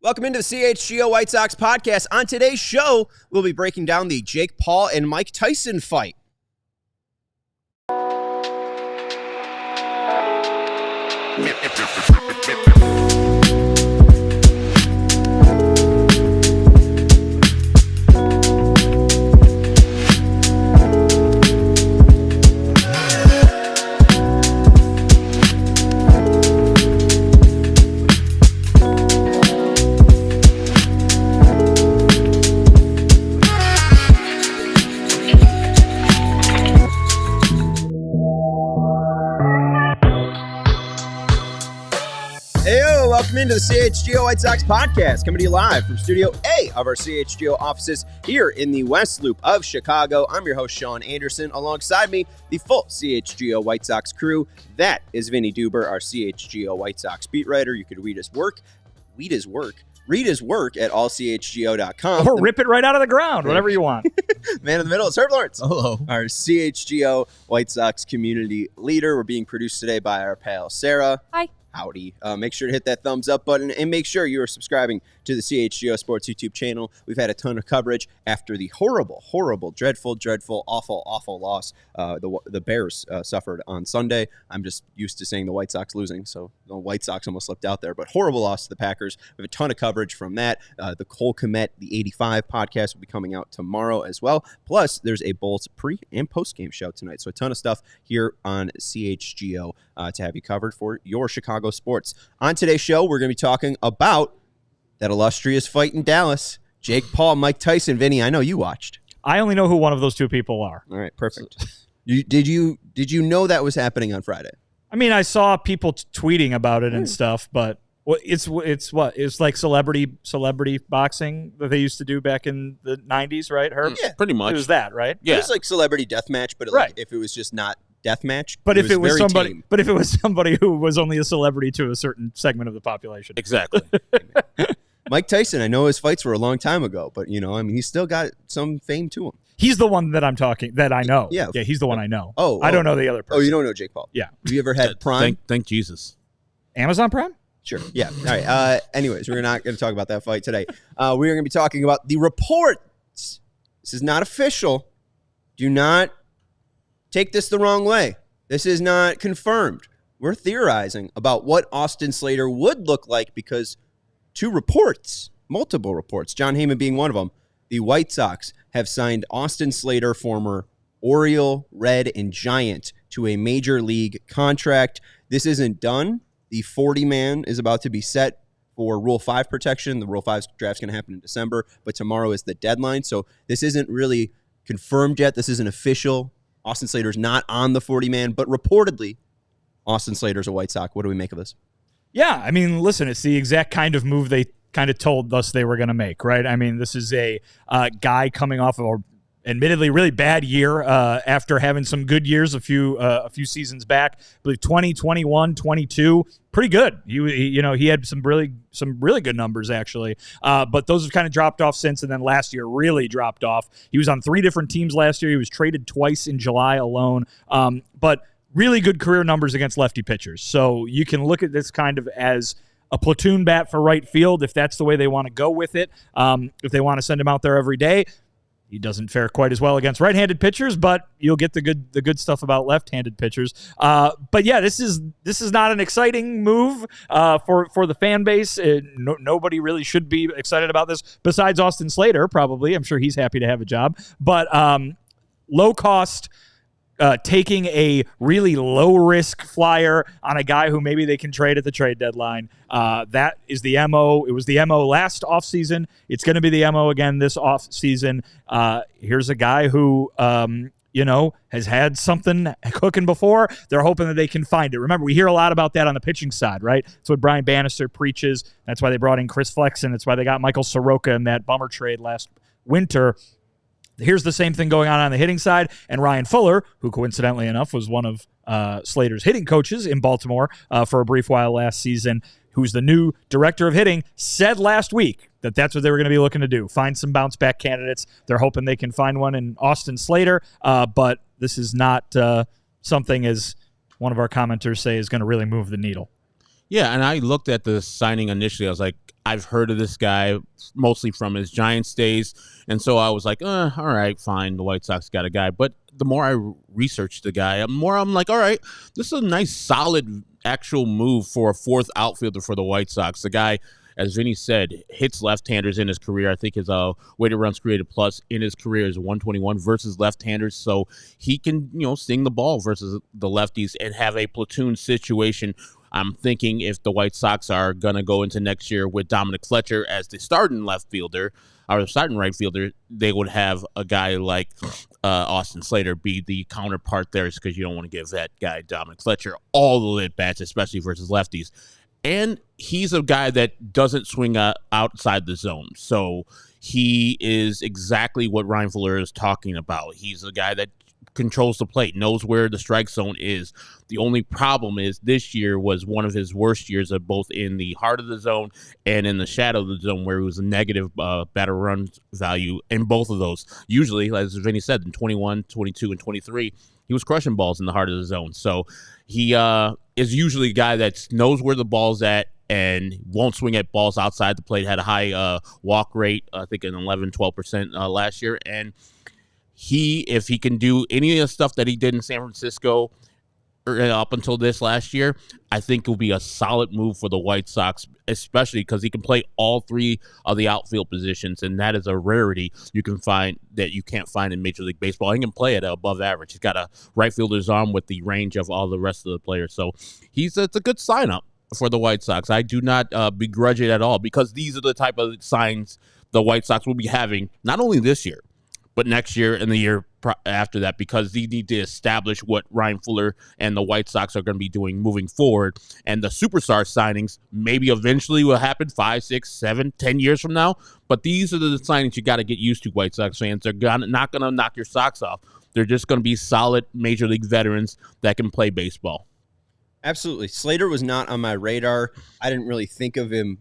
Welcome into the CHGO White Sox podcast. On today's show, we'll be breaking down the Jake Paul and Mike Tyson fight. Welcome into the CHGO White Sox podcast, coming to you live from Studio A of our CHGO offices here in the West Loop of Chicago. I'm your host, Sean Anderson. Alongside me, the full CHGO White Sox crew. That is Vinnie Duber, our CHGO White Sox beat writer. You could read his work at allchgo.com. Or rip it right out of the ground, whatever you want. Man in the middle is Herb Lawrence. Hello. Our CHGO White Sox community leader. We're being produced today by our pal, Sarah. Hi. Howdy. Make sure to hit that thumbs up button and make sure you are subscribing to the CHGO Sports YouTube channel. We've had a ton of coverage after the horrible, dreadful, awful loss the Bears suffered on Sunday. I'm just used to saying the White Sox losing, so the White Sox almost slipped out there, but horrible loss to the Packers. We have a ton of coverage from that. The Cole Kmet, the 85 podcast will be coming out tomorrow as well. Plus, there's a Bulls pre- and post-game show tonight, so a ton of stuff here on CHGO to have you covered for your Chicago sports. On today's show, we're going to be talking about that illustrious fight in Dallas. Jake Paul, Mike Tyson. Vinny, I know you watched. I only know who one of those two people are. All right, perfect. Did you know that was happening on Friday? I mean, I saw people tweeting about it and stuff, but it's like celebrity boxing that they used to do back in the 90s, right, Herb? Yeah, pretty much. It was that, right? Yeah. It was like celebrity deathmatch, but right. Like if it was just not deathmatch, but if it was somebody, tame. But if it was somebody who was only a celebrity to a certain segment of the population, Exactly. Mike Tyson, I know his fights were a long time ago, but he's still got some fame to him. He's the one that I know. Yeah, he's the one I know. I don't know the other person. Oh, you don't know Jake Paul? Yeah. Have you ever had Prime? Thank Jesus. Amazon Prime? Sure. Yeah. All right. Anyways, we're not going to talk about that fight today. We're going to be talking about the reports. This is not official. Do not take this the wrong way. This is not confirmed. We're theorizing about what Austin Slater would look like because multiple reports, John Heyman being one of them, the White Sox have signed Austin Slater, former Oriole, Red, and Giant, to a major league contract. This isn't done. The 40-man is about to be set for Rule 5 protection. The Rule 5 draft is going to happen in December, but tomorrow is the deadline. So this isn't really confirmed yet. This isn't official. Austin Slater's not on the 40-man, but reportedly, Austin Slater's a White Sox. What do we make of this? Yeah, I mean, listen, it's the exact kind of move they kind of told us they were going to make, right? I mean, this is a guy coming off of an admittedly really bad year after having some good years a few seasons back. I believe 2021, 22, pretty good. He had some really good numbers actually, but those have kind of dropped off since. And then last year really dropped off. He was on 3 different teams last year. He was traded twice in July alone, but really good career numbers against lefty pitchers. So you can look at this kind of as a platoon bat for right field if that's the way they want to go with it. If they want to send him out there every day. He doesn't fare quite as well against right-handed pitchers, but you'll get the good stuff about left-handed pitchers. But yeah, this is not an exciting move for the fan base. Nobody really should be excited about this besides Austin Slater, probably. I'm sure he's happy to have a job. But low cost, taking a really low-risk flyer on a guy who maybe they can trade at the trade deadline. That is the MO. It was the MO last offseason. It's going to be the MO again this offseason. Here's a guy who, has had something cooking before. They're hoping that they can find it. Remember, we hear a lot about that on the pitching side, right? That's what Brian Bannister preaches. That's why they brought in Chris Flexen. That's why they got Michael Soroka in that bummer trade last winter. Here's the same thing going on the hitting side, and Ryan Fuller, who coincidentally enough was one of Slater's hitting coaches in Baltimore for a brief while last season, who's the new director of hitting, said last week that that's what they were going to be looking to do, find some bounce-back candidates. They're hoping they can find one in Austin Slater, but this is not something, as one of our commenters say, is going to really move the needle. Yeah, and I looked at the signing initially. I was like, I've heard of this guy mostly from his Giants days. And so I was like, all right, fine. The White Sox got a guy. But the more I researched the guy, the more I'm like, all right, this is a nice, solid, actual move for a fourth outfielder for the White Sox. The guy, as Vinny said, hits left-handers in his career. I think his weighted runs created plus in his career is 121 versus left-handers. So he can, sting the ball versus the lefties and have a platoon situation. I'm thinking if the White Sox are going to go into next year with Dominic Fletcher as the starting left fielder or the starting right fielder, they would have a guy like Austin Slater be the counterpart there, because you don't want to give that guy, Dominic Fletcher, all the lit bats, especially versus lefties. And he's a guy that doesn't swing outside the zone. So he is exactly what Ryan Fuller is talking about. He's a guy that controls the plate, knows where the strike zone is. The only problem is this year was one of his worst years, of both in the heart of the zone and in the shadow of the zone, where it was a negative batter run value in both of those. Usually, as Vinny said, in 21, 22, and 23, he was crushing balls in the heart of the zone. So he is usually a guy that knows where the ball's at and won't swing at balls outside the plate. Had a high walk rate, I think an 11, 12% last year. And if he can do any of the stuff that he did in San Francisco up until this last year, I think it will be a solid move for the White Sox, especially because he can play all three of the outfield positions, and that is a rarity you can't find in Major League Baseball. He can play at above average. He's got a right fielder's arm with the range of all the rest of the players, so it's a good sign-up for the White Sox. I do not begrudge it at all, because these are the type of signs the White Sox will be having not only this year, but next year and the year after that, because they need to establish what Ryan Fuller and the White Sox are going to be doing moving forward. And the superstar signings maybe eventually will happen 5, 6, 7, 10 years from now. But these are the signings you got to get used to, White Sox fans. They're not going to knock your socks off. They're just going to be solid Major League veterans that can play baseball. Absolutely. Slater was not on my radar. I didn't really think of him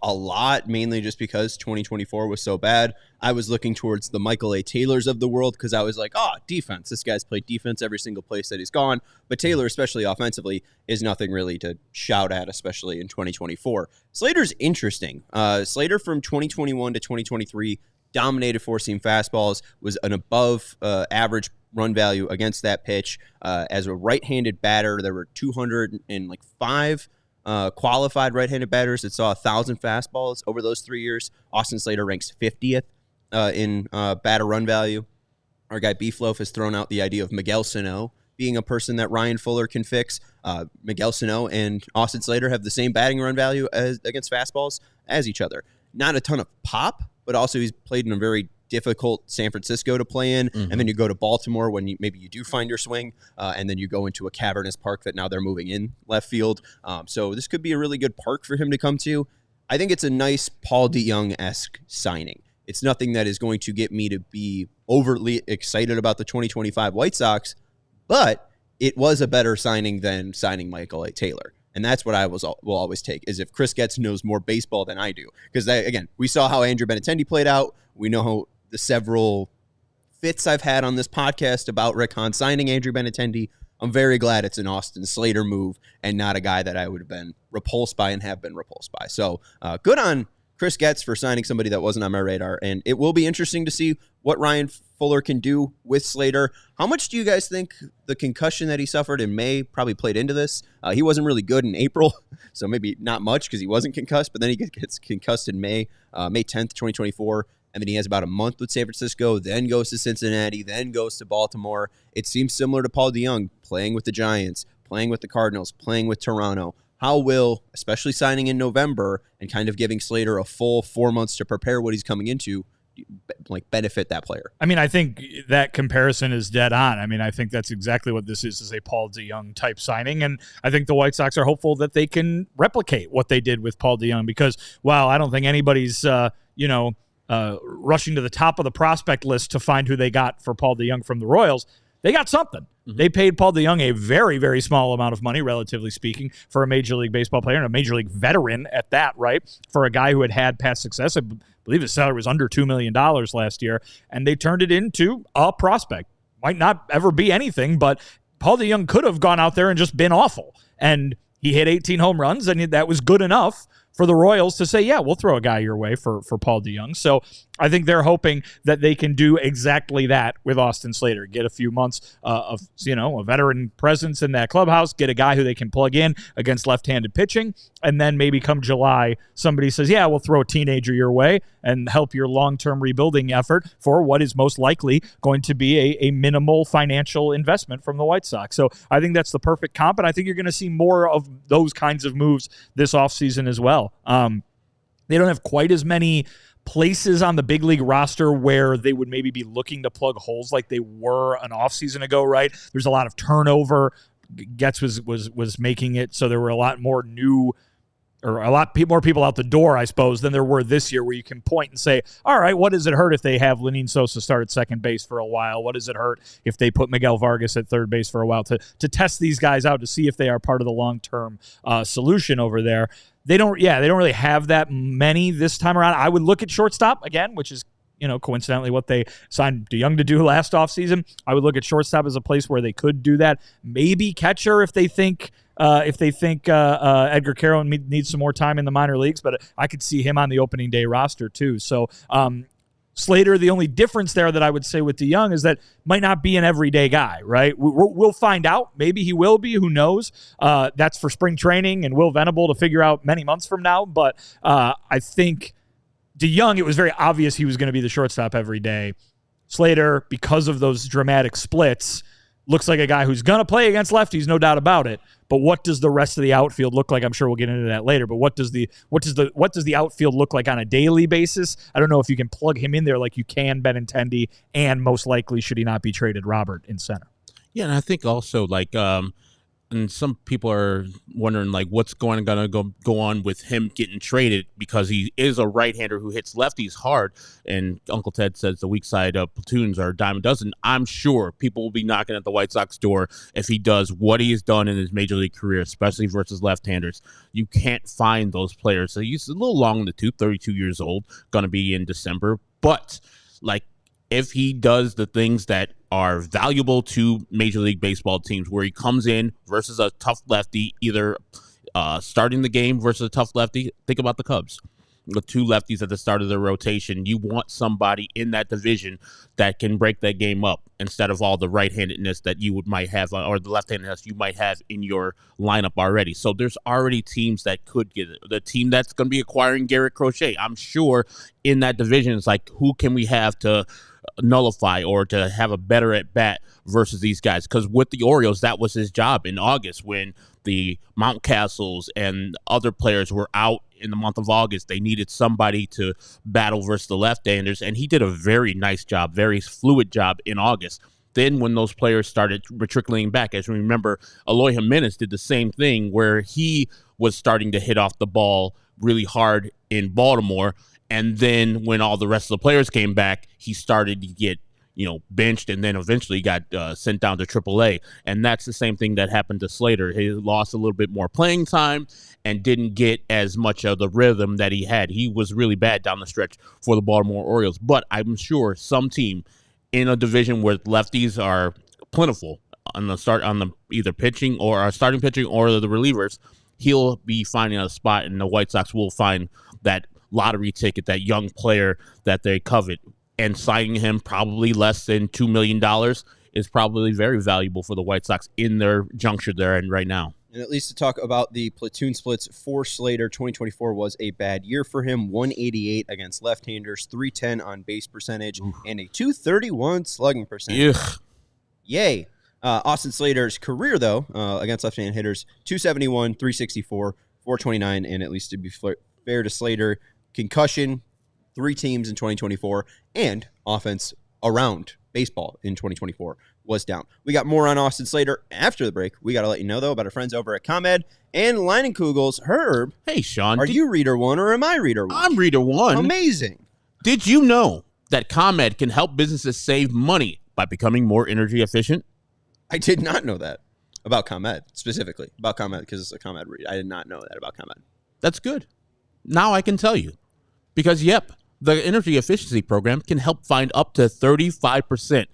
a lot, mainly just because 2024 was so bad. I was looking towards the Michael A. Taylors of the world, because I was like, defense. This guy's played defense every single place that he's gone. But Taylor, especially offensively, is nothing really to shout at, especially in 2024. Slater's interesting. Slater from 2021 to 2023 dominated four-seam fastballs, was an above average run value against that pitch. As a right-handed batter, there were 205 qualified right-handed batters that saw 1,000 fastballs over those 3 years. Austin Slater ranks 50th in batter run value. Our guy Beefloaf has thrown out the idea of Miguel Sano being a person that Ryan Fuller can fix. Miguel Sano and Austin Slater have the same batting run value against fastballs as each other. Not a ton of pop, but also he's played in a very difficult San Francisco to play in, and then you go to Baltimore when maybe you do find your swing, and then you go into a cavernous park that now they're moving in left field. So this could be a really good park for him to come to. I think it's a nice Paul DeJong-esque signing. It's nothing that is going to get me to be overly excited about the 2025 White Sox, but it was a better signing than signing Michael A. Taylor. And that's what I will always take, is if Chris Getz knows more baseball than I do. Because, again, we saw how Andrew Benintendi played out. We know how the several fits I've had on this podcast about Rick Hahn signing Andrew Benintendi. I'm very glad it's an Austin Slater move and not a guy that I would have been repulsed by and have been repulsed by. So good on Chris Getz for signing somebody that wasn't on my radar. And it will be interesting to see what Ryan Fuller can do with Slater. How much do you guys think the concussion that he suffered in May probably played into this? He wasn't really good in April, so maybe not much because he wasn't concussed, but then he gets concussed in May 10th, 2024. And then he has about a month with San Francisco, then goes to Cincinnati, then goes to Baltimore. It seems similar to Paul DeJong, playing with the Giants, playing with the Cardinals, playing with Toronto. How will, especially signing in November and kind of giving Slater a full 4 months to prepare what he's coming into, benefit that player? I mean, I think that comparison is dead on. I mean, I think that's exactly what this is a Paul DeJong type signing. And I think the White Sox are hopeful that they can replicate what they did with Paul DeJong, because while I don't think anybody's, rushing to the top of the prospect list to find who they got for Paul DeJong from the Royals, they got something. Mm-hmm. They paid Paul DeJong a very, very small amount of money, relatively speaking, for a Major League Baseball player and a Major League veteran at that, right? For a guy who had past success. I believe his salary was under $2 million last year, and they turned it into a prospect. Might not ever be anything, but Paul DeJong could have gone out there and just been awful. And he hit 18 home runs, and that was good enough for the Royals to say, yeah, we'll throw a guy your way for Paul DeJong. So I think they're hoping that they can do exactly that with Austin Slater. Get a few months of a veteran presence in that clubhouse, get a guy who they can plug in against left-handed pitching, and then maybe come July, somebody says, yeah, we'll throw a teenager your way and help your long-term rebuilding effort for what is most likely going to be a minimal financial investment from the White Sox. So I think that's the perfect comp, and I think you're going to see more of those kinds of moves this offseason as well. They don't have quite as many places on the big league roster where they would maybe be looking to plug holes like they were an offseason ago, right? There's a lot of turnover. Getz was making it so there were a lot more new, or a lot more people out the door, I suppose, than there were this year, where you can point and say, all right, what does it hurt if they have Lenin Sosa start at second base for a while? What does it hurt if they put Miguel Vargas at third base for a while to test these guys out to see if they are part of the long-term solution over there? They don't really have that many this time around. I would look at shortstop again, which is, coincidentally what they signed DeJong to do last offseason. I would look at shortstop as a place where they could do that. Maybe catcher if they think Edgar Caro needs some more time in the minor leagues, but I could see him on the opening day roster too. So Slater, the only difference there that I would say with DeJong is that might not be an everyday guy, right? We'll find out. Maybe he will be. Who knows? That's for spring training and Will Venable to figure out many months from now. But I think DeJong, it was very obvious he was going to be the shortstop every day. Slater, because of those dramatic splits, looks like a guy who's going to play against lefties, no doubt about it. But what does the rest of the outfield look like? I'm sure we'll get into that later. But what does the outfield look like on a daily basis? I don't know if you can plug him in there like you can Benintendi, and most likely, should he not be traded, Robert in center. Yeah, and I think also and some people are wondering what's going to go on with him getting traded, because he is a right-hander who hits lefties hard, and Uncle Ted says the weak side of platoons are a dime a dozen. I'm sure people will be knocking at the White Sox door if he does what he has done in his major league career, especially versus left-handers. You can't find those players. So he's a little long in the tooth, 32 years old, going to be in December, but if he does the things that are valuable to Major League Baseball teams, where he comes in versus a tough lefty, either starting the game versus a tough lefty, think about the Cubs. The two lefties at the start of the rotation, you want somebody in that division that can break that game up instead of all the right-handedness that you might have, or the left-handedness you might have in your lineup already. So there's already teams that could get it. The team that's going to be acquiring Garrett Crochet, I'm sure in that division is who can we have to nullify or to have a better at bat versus these guys? Because with the Orioles, that was his job in August when the Mountcastles and other players were out in the month of August. They needed somebody to battle versus the left-handers, and he did a very nice job, very fluid job in August. Then when those players started trickling back, as we remember, Eloy Jimenez did the same thing where he was starting to hit off the ball really hard in Baltimore. And then when all the rest of the players came back, he started to get, benched, and then eventually got sent down to AAA. And that's the same thing that happened to Slater. He lost a little bit more playing time and didn't get as much of the rhythm that he had. He was really bad down the stretch for the Baltimore Orioles. But I'm sure some team in a division where lefties are plentiful on the either pitching or starting pitching or the relievers, he'll be finding a spot, and the White Sox will find that lottery ticket, that young player that they covet, and signing him probably less than $2 million is probably very valuable for the White Sox in their juncture they're in right now. And at least to talk about the platoon splits for Slater, 2024 was a bad year for him. 188 against left-handers, 310 on base percentage, and a 231 slugging percentage. Ugh. Yay. Austin Slater's career, though, against left-handed hitters, 271, 364, 429, and at least to be fair to Slater, concussion, 3 teams in 2024, and offense around baseball in 2024 was down. We got more on Austin Slater after the break. We got to let you know, though, about our friends over at ComEd and Leinenkugel's. Herb. Hey, Sean. Are you reader 1 or am I reader 1? I'm reader 1. Amazing. Did you know that ComEd can help businesses save money by becoming more energy efficient? I did not know that about ComEd, specifically. About ComEd, because it's a ComEd read. I did not know that about ComEd. That's good. Now I can tell you. Because, the energy efficiency program can help find up to 35%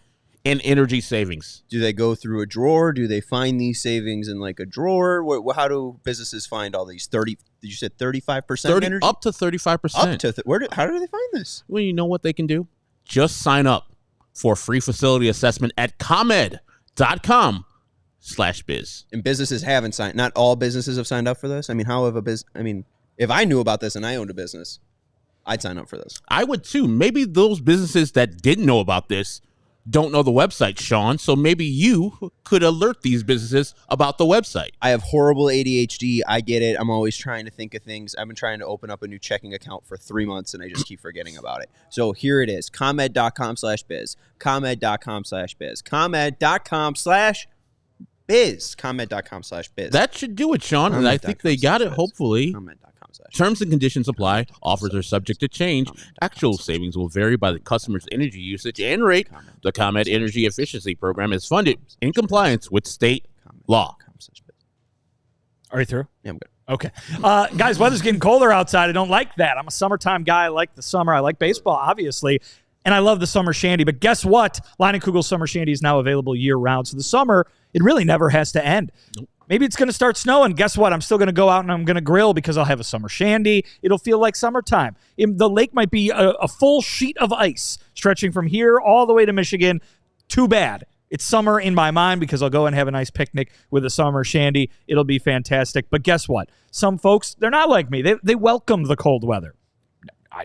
in energy savings. Do they go through a drawer? Do they find these savings in like a drawer? How do businesses find all these 30? Did you say 35% energy? Up to 35%. How do they find this? Well, you know what they can do? Just sign up for a free facility assessment at ComEd.com/biz. And businesses haven't signed. Not all businesses have signed up for this. I mean, if I knew about this and I owned a business, I'd sign up for this. I would too. Maybe those businesses that didn't know about this don't know the website, Sean. So maybe you could alert these businesses about the website. I have horrible ADHD. I get it. I'm always trying to think of things. I've been trying to open up a new checking account for 3 months, and I just keep forgetting about it. So here it is. ComEd.com/biz. ComEd.com/biz. ComEd.com/biz. ComEd.com/biz. That should do it, Sean. And I think they got it, hopefully. Terms and conditions apply. Offers are subject to change. Actual savings will vary by the customer's energy usage and rate. The ComEd Energy Efficiency Program is funded in compliance with state law. Are you through? Yeah, I'm good. Okay. Guys, weather's getting colder outside. I don't like that. I'm a summertime guy. I like the summer. I like baseball, obviously. And I love the summer shandy. But guess what? Leinenkugel's summer shandy is now available year-round. So the summer, it really never has to end. Nope. Maybe it's going to start snowing. Guess what? I'm still going to go out and I'm going to grill because I'll have a summer shandy. It'll feel like summertime. The lake might be a full sheet of ice stretching from here all the way to Michigan. Too bad. It's summer in my mind because I'll go and have a nice picnic with a summer shandy. It'll be fantastic. But guess what? Some folks, they're not like me. They welcome the cold weather.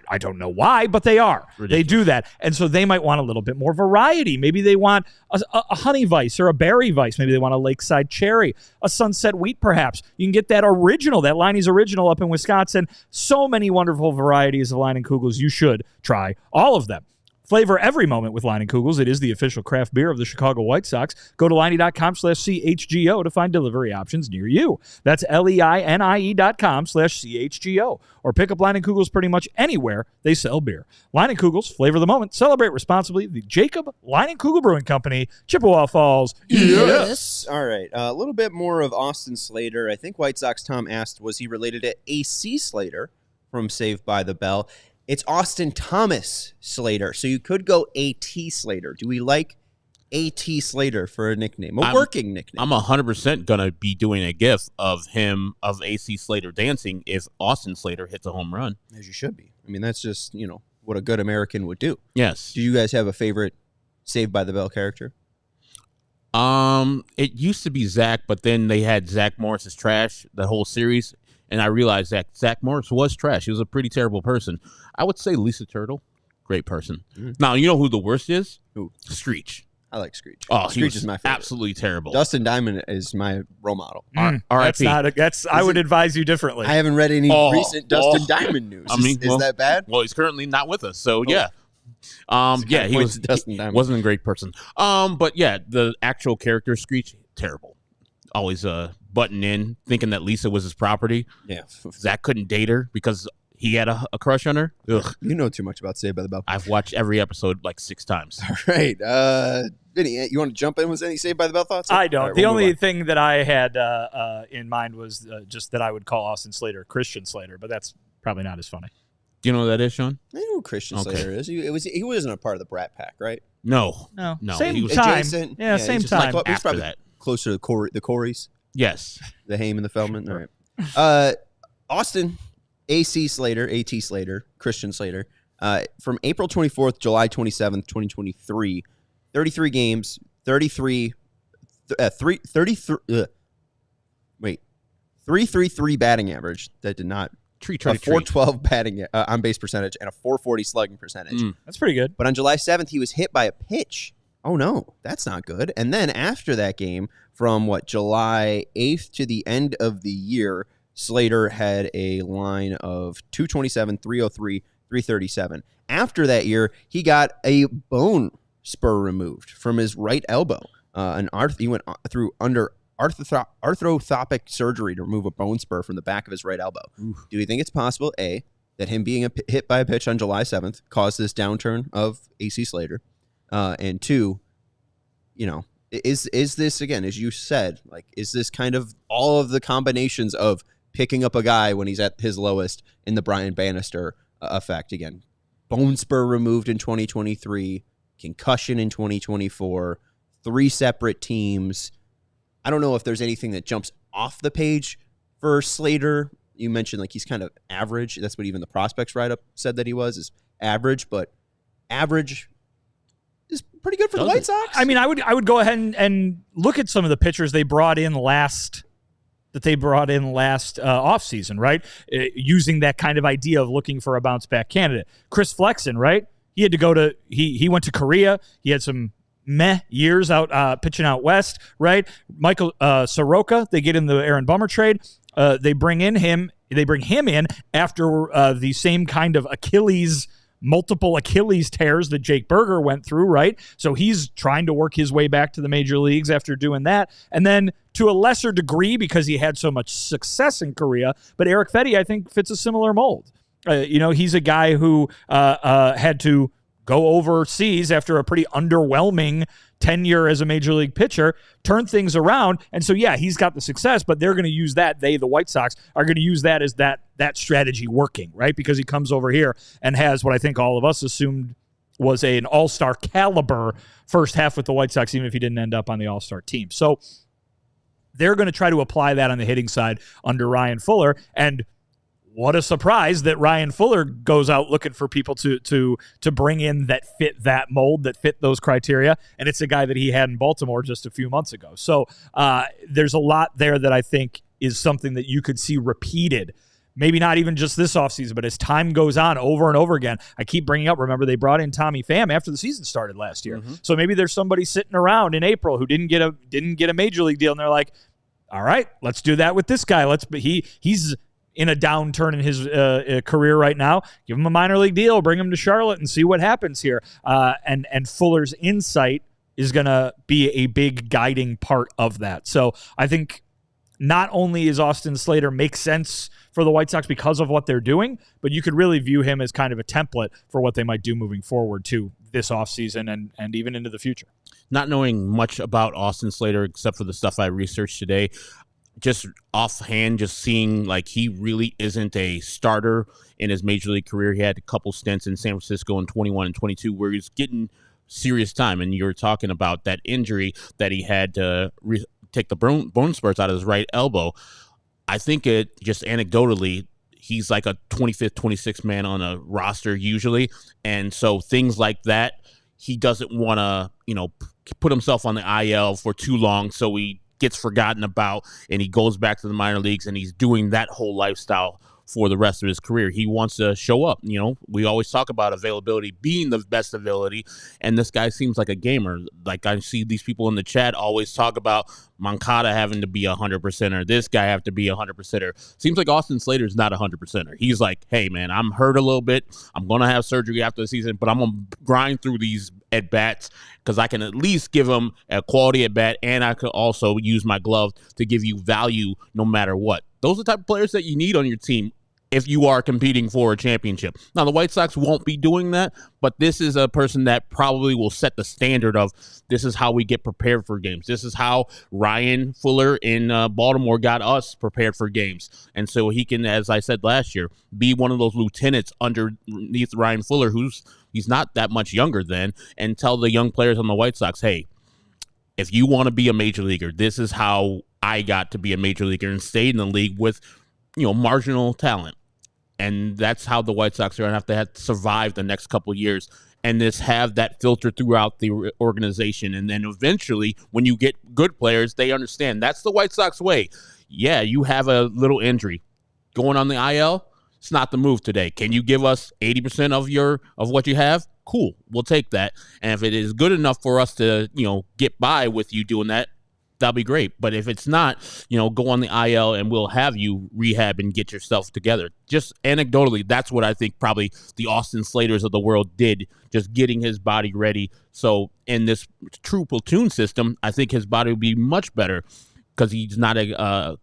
I don't know why, but they are. Ridiculous. They do that. And so they might want a little bit more variety. Maybe they want a honey vice or a berry vice. Maybe they want a lakeside cherry, a sunset wheat perhaps. You can get that original, that Leinie's original up in Wisconsin. So many wonderful varieties of Leinenkugels. You should try all of them. Flavor every moment with Leinenkugels. It is the official craft beer of the Chicago White Sox. Go to Leinie.com/CHGO to find delivery options near you. That's LEINIE.com/CHGO. Or pick up Leinenkugels pretty much anywhere they sell beer. Leinenkugels, flavor the moment. Celebrate responsibly. The Jacob Leinenkugel Brewing Company, Chippewa Falls. Yes. All right. A little bit more of Austin Slater. I think White Sox Tom asked, was he related to AC Slater from Saved by the Bell? It's Austin Thomas Slater. So you could go A.T. Slater. Do we like A.T. Slater for a nickname? Working nickname. I'm 100% going to be doing a GIF of A.C. Slater dancing if Austin Slater hits a home run. As you should be. I mean, that's just, what a good American would do. Yes. Do you guys have a favorite Saved by the Bell character? It used to be Zach, but then they had Zach Morris's trash, the whole series. And I realized that Zach Morris was trash. He was a pretty terrible person. I would say Lisa Turtle, great person. Mm-hmm. Now, you know who the worst is? Who? Screech. I like Screech. Oh, Screech is my favorite. Absolutely terrible. Dustin Diamond is my role model. R.I.P. I would advise you differently. I haven't read any recent Dustin Diamond news. Is that bad? Well, he's currently not with us, so yeah. He wasn't a great person. But yeah, the actual character Screech, terrible. Always button in, thinking that Lisa was his property. Yeah. Zach couldn't date her because he had a crush on her. Ugh. You know too much about Saved by the Bell. I've watched every episode like 6 times. All right. Vinny, you want to jump in with any Saved by the Bell thoughts? I don't. Right, the only thing that I had in mind was just that I would call Austin Slater Christian Slater, but that's probably not as funny. Do you know who that is, Sean? I know who Christian Slater is. He wasn't a part of the Brat Pack, right? No. Same he was time. Adjacent. Yeah, same time. Like, he's probably closer to the Coreys. Yes. The Haim and the Feldman. All right. Austin, A.C. Slater, A.T. Slater, Christian Slater, from April 24th, July 27th, 2023, 33 games, 333 batting average. That did not. A 412 batting on base percentage and a 440 slugging percentage. That's pretty good. But on July 7th, he was hit by a pitch. Oh, no, that's not good. And then after that game, from July 8th to the end of the year, Slater had a line of 227, 303, 337. After that year, he got a bone spur removed from his right elbow. He went through under arthroscopic surgery to remove a bone spur from the back of his right elbow. Oof. Do you think it's possible, A, that him being hit by a pitch on July 7th caused this downturn of A.C. Slater? And 2, is this, again, as you said, is this kind of all of the combinations of picking up a guy when he's at his lowest in the Brian Bannister effect? Again, bone spur removed in 2023, concussion in 2024, 3 separate teams. I don't know if there's anything that jumps off the page for Slater. You mentioned like he's kind of average. That's what even the prospects write-up said that he was, is average, but average is pretty good for the White Sox. I mean, I would go ahead and look at some of the pitchers they brought in last offseason, right? Using that kind of idea of looking for a bounce-back candidate. Chris Flexen, right? He had to go to he went to Korea. He had some meh years out pitching out west, right? Michael Soroka, they get in the Aaron Bummer trade. They bring him in after the same kind of multiple Achilles tears that Jake Berger went through, right? So he's trying to work his way back to the major leagues after doing that. And then to a lesser degree, because he had so much success in Korea, but Eric Fetty, I think, fits a similar mold. He's a guy who had to go overseas after a pretty underwhelming tenure as a major league pitcher, turn things around. And so, yeah, he's got the success, but they're going to use that. The White Sox, are going to use that as that strategy working, right? Because he comes over here and has what I think all of us assumed was an all-star caliber first half with the White Sox, even if he didn't end up on the all-star team. So they're going to try to apply that on the hitting side under Ryan Fuller. And what a surprise that Ryan Fuller goes out looking for people to bring in that fit that mold, that fit those criteria. And it's a guy that he had in Baltimore just a few months ago. So there's a lot there that I think is something that you could see repeated. Maybe not even just this offseason, but as time goes on over and over again. I keep bringing up, remember, they brought in Tommy Pham after the season started last year. Mm-hmm. So maybe there's somebody sitting around in April who didn't get a major league deal, and they're like, all right, let's do that with this guy. He's in a downturn in his career right now. Give him a minor league deal, bring him to Charlotte, and see what happens here. And Fuller's insight is going to be a big guiding part of that. So I think not only is Austin Slater make sense for the White Sox because of what they're doing, but you could really view him as kind of a template for what they might do moving forward to this offseason and even into the future. Not knowing much about Austin Slater except for the stuff I researched today, just offhand, just seeing like he really isn't a starter in his major league career. He had a couple stints in San Francisco in 21 and 22 where he was getting serious time. And you're talking about that injury that he had to take the bone spurs out of his right elbow. I think it just anecdotally, he's like a 25th, 26th man on a roster usually. And so things like that, he doesn't want to, put himself on the IL for too long. So he gets forgotten about and he goes back to the minor leagues and he's doing that whole lifestyle for the rest of his career. He wants to show up. We always talk about availability being the best ability, and this guy seems like a gamer. Like I see these people in the chat always talk about Moncada having to be 100%er, this guy have to be 100%er. Seems like Austin Slater's not 100%er. He's like, hey man, I'm hurt a little bit. I'm going to have surgery after the season, but I'm going to grind through these at-bats because I can at least give him a quality at-bat, and I could also use my glove to give you value no matter what. Those are the type of players that you need on your team if you are competing for a championship. Now, the White Sox won't be doing that, but this is a person that probably will set the standard of this is how we get prepared for games. This is how Ryan Fuller in Baltimore got us prepared for games. And so he can, as I said last year, be one of those lieutenants underneath Ryan Fuller, he's not that much younger than, and tell the young players on the White Sox, hey, if you want to be a major leaguer, this is how I got to be a major leaguer and stayed in the league with marginal talent. And that's how the White Sox are going to have to survive the next couple of years and just have that filter throughout the organization. And then eventually, when you get good players, they understand that's the White Sox way. Yeah, you have a little injury. Going on the IL, it's not the move today. Can you give us 80% of what you have? Cool, we'll take that. And if it is good enough for us to, get by with you doing that, that'll be great. But if it's not, go on the IL and we'll have you rehab and get yourself together. Just anecdotally, that's what I think probably the Austin Slaters of the world did, just getting his body ready. So in this true platoon system, I think his body will be much better because he's not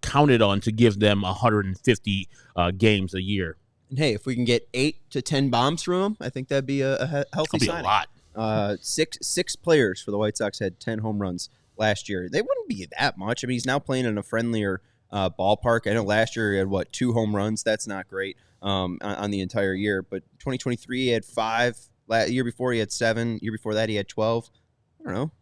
counted on to give them 150 games a year. And hey, if we can get 8 to 10 bombs from him, I think that'd be a healthy sign. A lot. Six players for the White Sox had 10 home runs last year. They wouldn't be that much. I mean, he's now playing in a friendlier ballpark. I know last year he had, 2 home runs? That's not great on the entire year. But 2023, he had 5 Year before he had 7. Year before that he had 12. I don't know.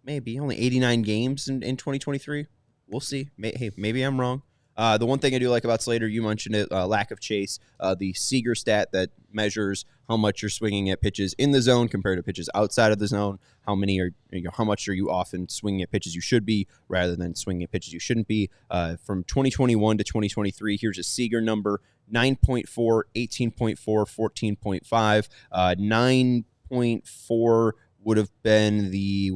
Maybe only 89 games in 2023. We'll see. Hey, maybe I'm wrong. The one thing I do like about Slater, you mentioned it, lack of chase. The Seager stat that measures how much you're swinging at pitches in the zone compared to pitches outside of the zone. How much are you often swinging at pitches you should be rather than swinging at pitches you shouldn't be. From 2021 to 2023, here's a Seager number: 9.4, 18.4, 14.5, 9.4 would have been the,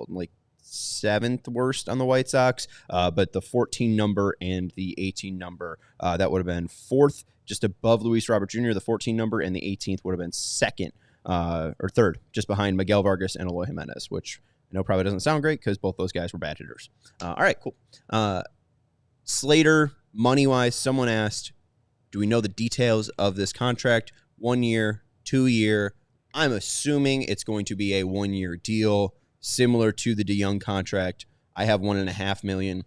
like 7th worst on the White Sox, but the 14 number and the 18 number, that would have been 4th, just above Luis Robert Jr., the 14 number, and the 18th would have been 2nd or 3rd, just behind Miguel Vargas and Eloy Jimenez, which I know probably doesn't sound great because both those guys were bad hitters. All right, cool. Slater, money-wise, someone asked, do we know the details of this contract? 1 year, 2 year? I'm assuming it's going to be a 1-year deal, similar to the DeYoung contract. I have $1.5 million.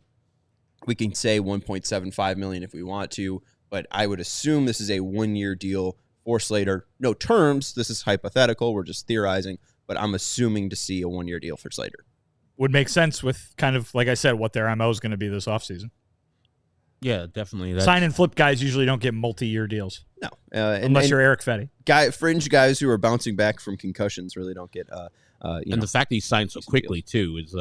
We can say $1.75 million if we want to, but I would assume this is a 1-year deal for Slater. No terms. This is hypothetical. We're just theorizing, but I'm assuming to see a 1-year deal for Slater. Would make sense with kind of, like I said, what their MO is going to be this offseason. Yeah, definitely. Sign and flip guys usually don't get multi-year deals. No. Unless you're Eric Fetty. Fringe guys who are bouncing back from concussions really don't get the fact that he signed so quickly too is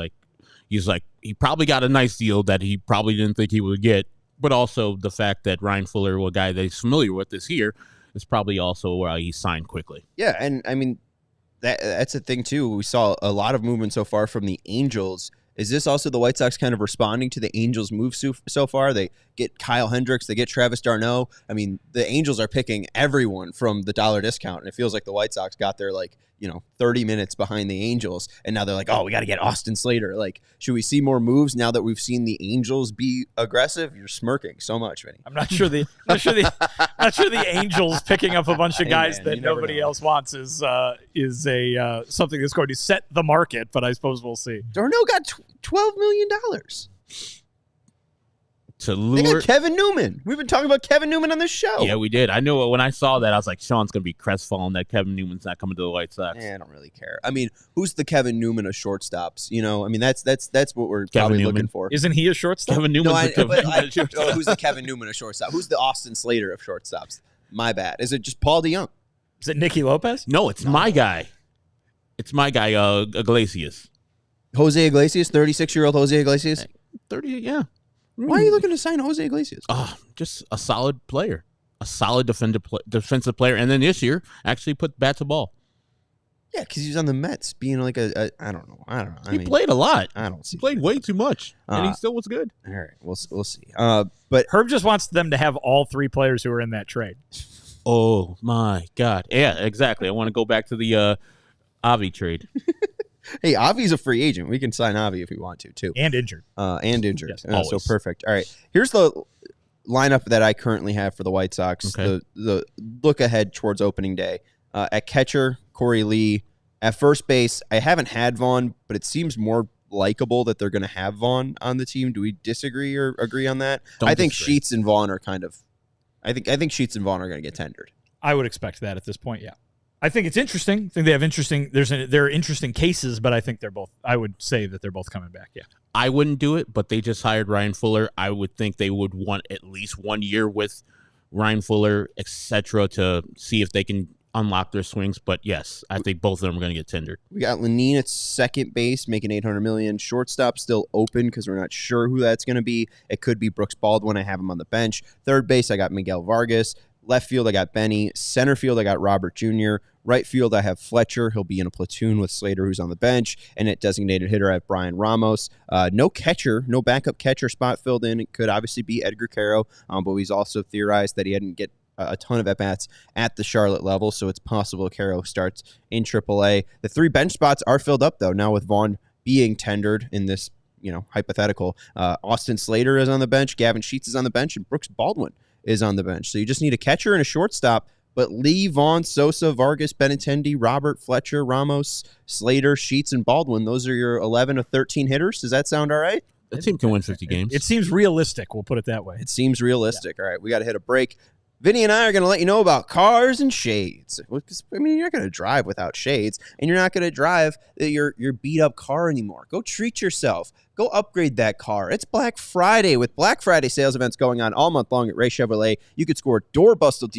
he probably got a nice deal that he probably didn't think he would get, but also the fact that Ryan Fuller, a guy that he's familiar with this year, is probably also why he signed quickly. Yeah, and I mean that's a thing too. We saw a lot of movement so far from the Angels. Is this also the White Sox kind of responding to the Angels' move so far? They get Kyle Hendricks, they get Travis d'Arnaud. I mean, the Angels are picking everyone from the dollar discount, and it feels like the White Sox got there 30 minutes behind the Angels, and now they're like, oh, we got to get Austin Slater. Like, should we see more moves now that we've seen the Angels be aggressive? You're smirking so much, Vinny. I'm not sure the Angels picking up a bunch of guys that nobody else wants is something that's going to set the market, but I suppose we'll see. d'Arnaud got $12 million. To they got Kevin Newman. We've been talking about Kevin Newman on this show. Yeah, we did. I knew when I saw that, I was like, Sean's going to be crestfallen that Kevin Newman's not coming to the White Sox. I don't really care. I mean, who's the Kevin Newman of shortstops? I mean, that's what we're Kevin probably Newman. looking for. Isn't he a shortstop? Kevin Newman's who's the Kevin Newman of shortstop? Who's the Austin Slater of shortstops? My bad. Is it just Paul DeYoung? Is it Nicky Lopez? No, it's my guy. It's my guy, Iglesias. Jose Iglesias, 36-year-old Jose Iglesias? 30, yeah. Why are you looking to sign Jose Iglesias? Just a solid player, a solid defensive player, and then this year actually put bat to ball. Yeah, because he was on the Mets, being like I don't know. He played a lot. I don't see. He played way too much, and he still was good. All right, we'll see. But Herb just wants them to have all 3 players who are in that trade. Oh my God! Yeah, exactly. I want to go back to the Avi trade. Hey, Avi's a free agent. We can sign Avi if we want to, too. And injured. Yes, so perfect. All right. Here's the lineup that I currently have for the White Sox. Okay. The look ahead towards opening day. At catcher, Corey Lee. At first base, I haven't had Vaughn, but it seems more likable that they're going to have Vaughn on the team. Do we disagree or agree on that? I think Sheets and Vaughn are kind of – I think Sheets and Vaughn are going to get tendered. I would expect that at this point, yeah. I think it's interesting. I think they have interesting. There are interesting cases, but I think they're both. I would say that they're both coming back. Yeah, I wouldn't do it, but they just hired Ryan Fuller. I would think they would want at least 1 year with Ryan Fuller, etc., to see if they can unlock their swings. But yes, I think both of them are going to get tendered. We got Lenine at second base, making $800 million. Shortstop still open because we're not sure who that's going to be. It could be Brooks Baldwin. I have him on the bench. Third base, I got Miguel Vargas. Left field, I got Benny. Center field, I got Robert Jr. Right field, I have Fletcher. He'll be in a platoon with Slater, who's on the bench. And at designated hitter, I have Brian Ramos. No catcher, no backup catcher spot filled in. It could obviously be Edgar Caro, but he's also theorized that he didn't get a ton of at-bats at the Charlotte level, so it's possible Caro starts in AAA. The 3 bench spots are filled up, though, now with Vaughn being tendered in this hypothetical. Austin Slater is on the bench. Gavin Sheets is on the bench. And Brooks Baldwin is on the bench. So you just need a catcher and a shortstop. But Lee, Vaughn, Sosa, Vargas, Benintendi, Robert, Fletcher, Ramos, Slater, Sheets, and Baldwin. Those are your 11 of 13 hitters. Does that sound all right? That team can win 50 games. It seems realistic. We'll put it that way. It seems realistic. Yeah. All right, we got to hit a break. Vinny and I are going to let you know about cars and shades. I mean, you're not going to drive without shades, and you're not going to drive your beat-up car anymore. Go treat yourself. Go upgrade that car. It's Black Friday with Black Friday sales events going on all month long at Ray Chevrolet. You could score door-busting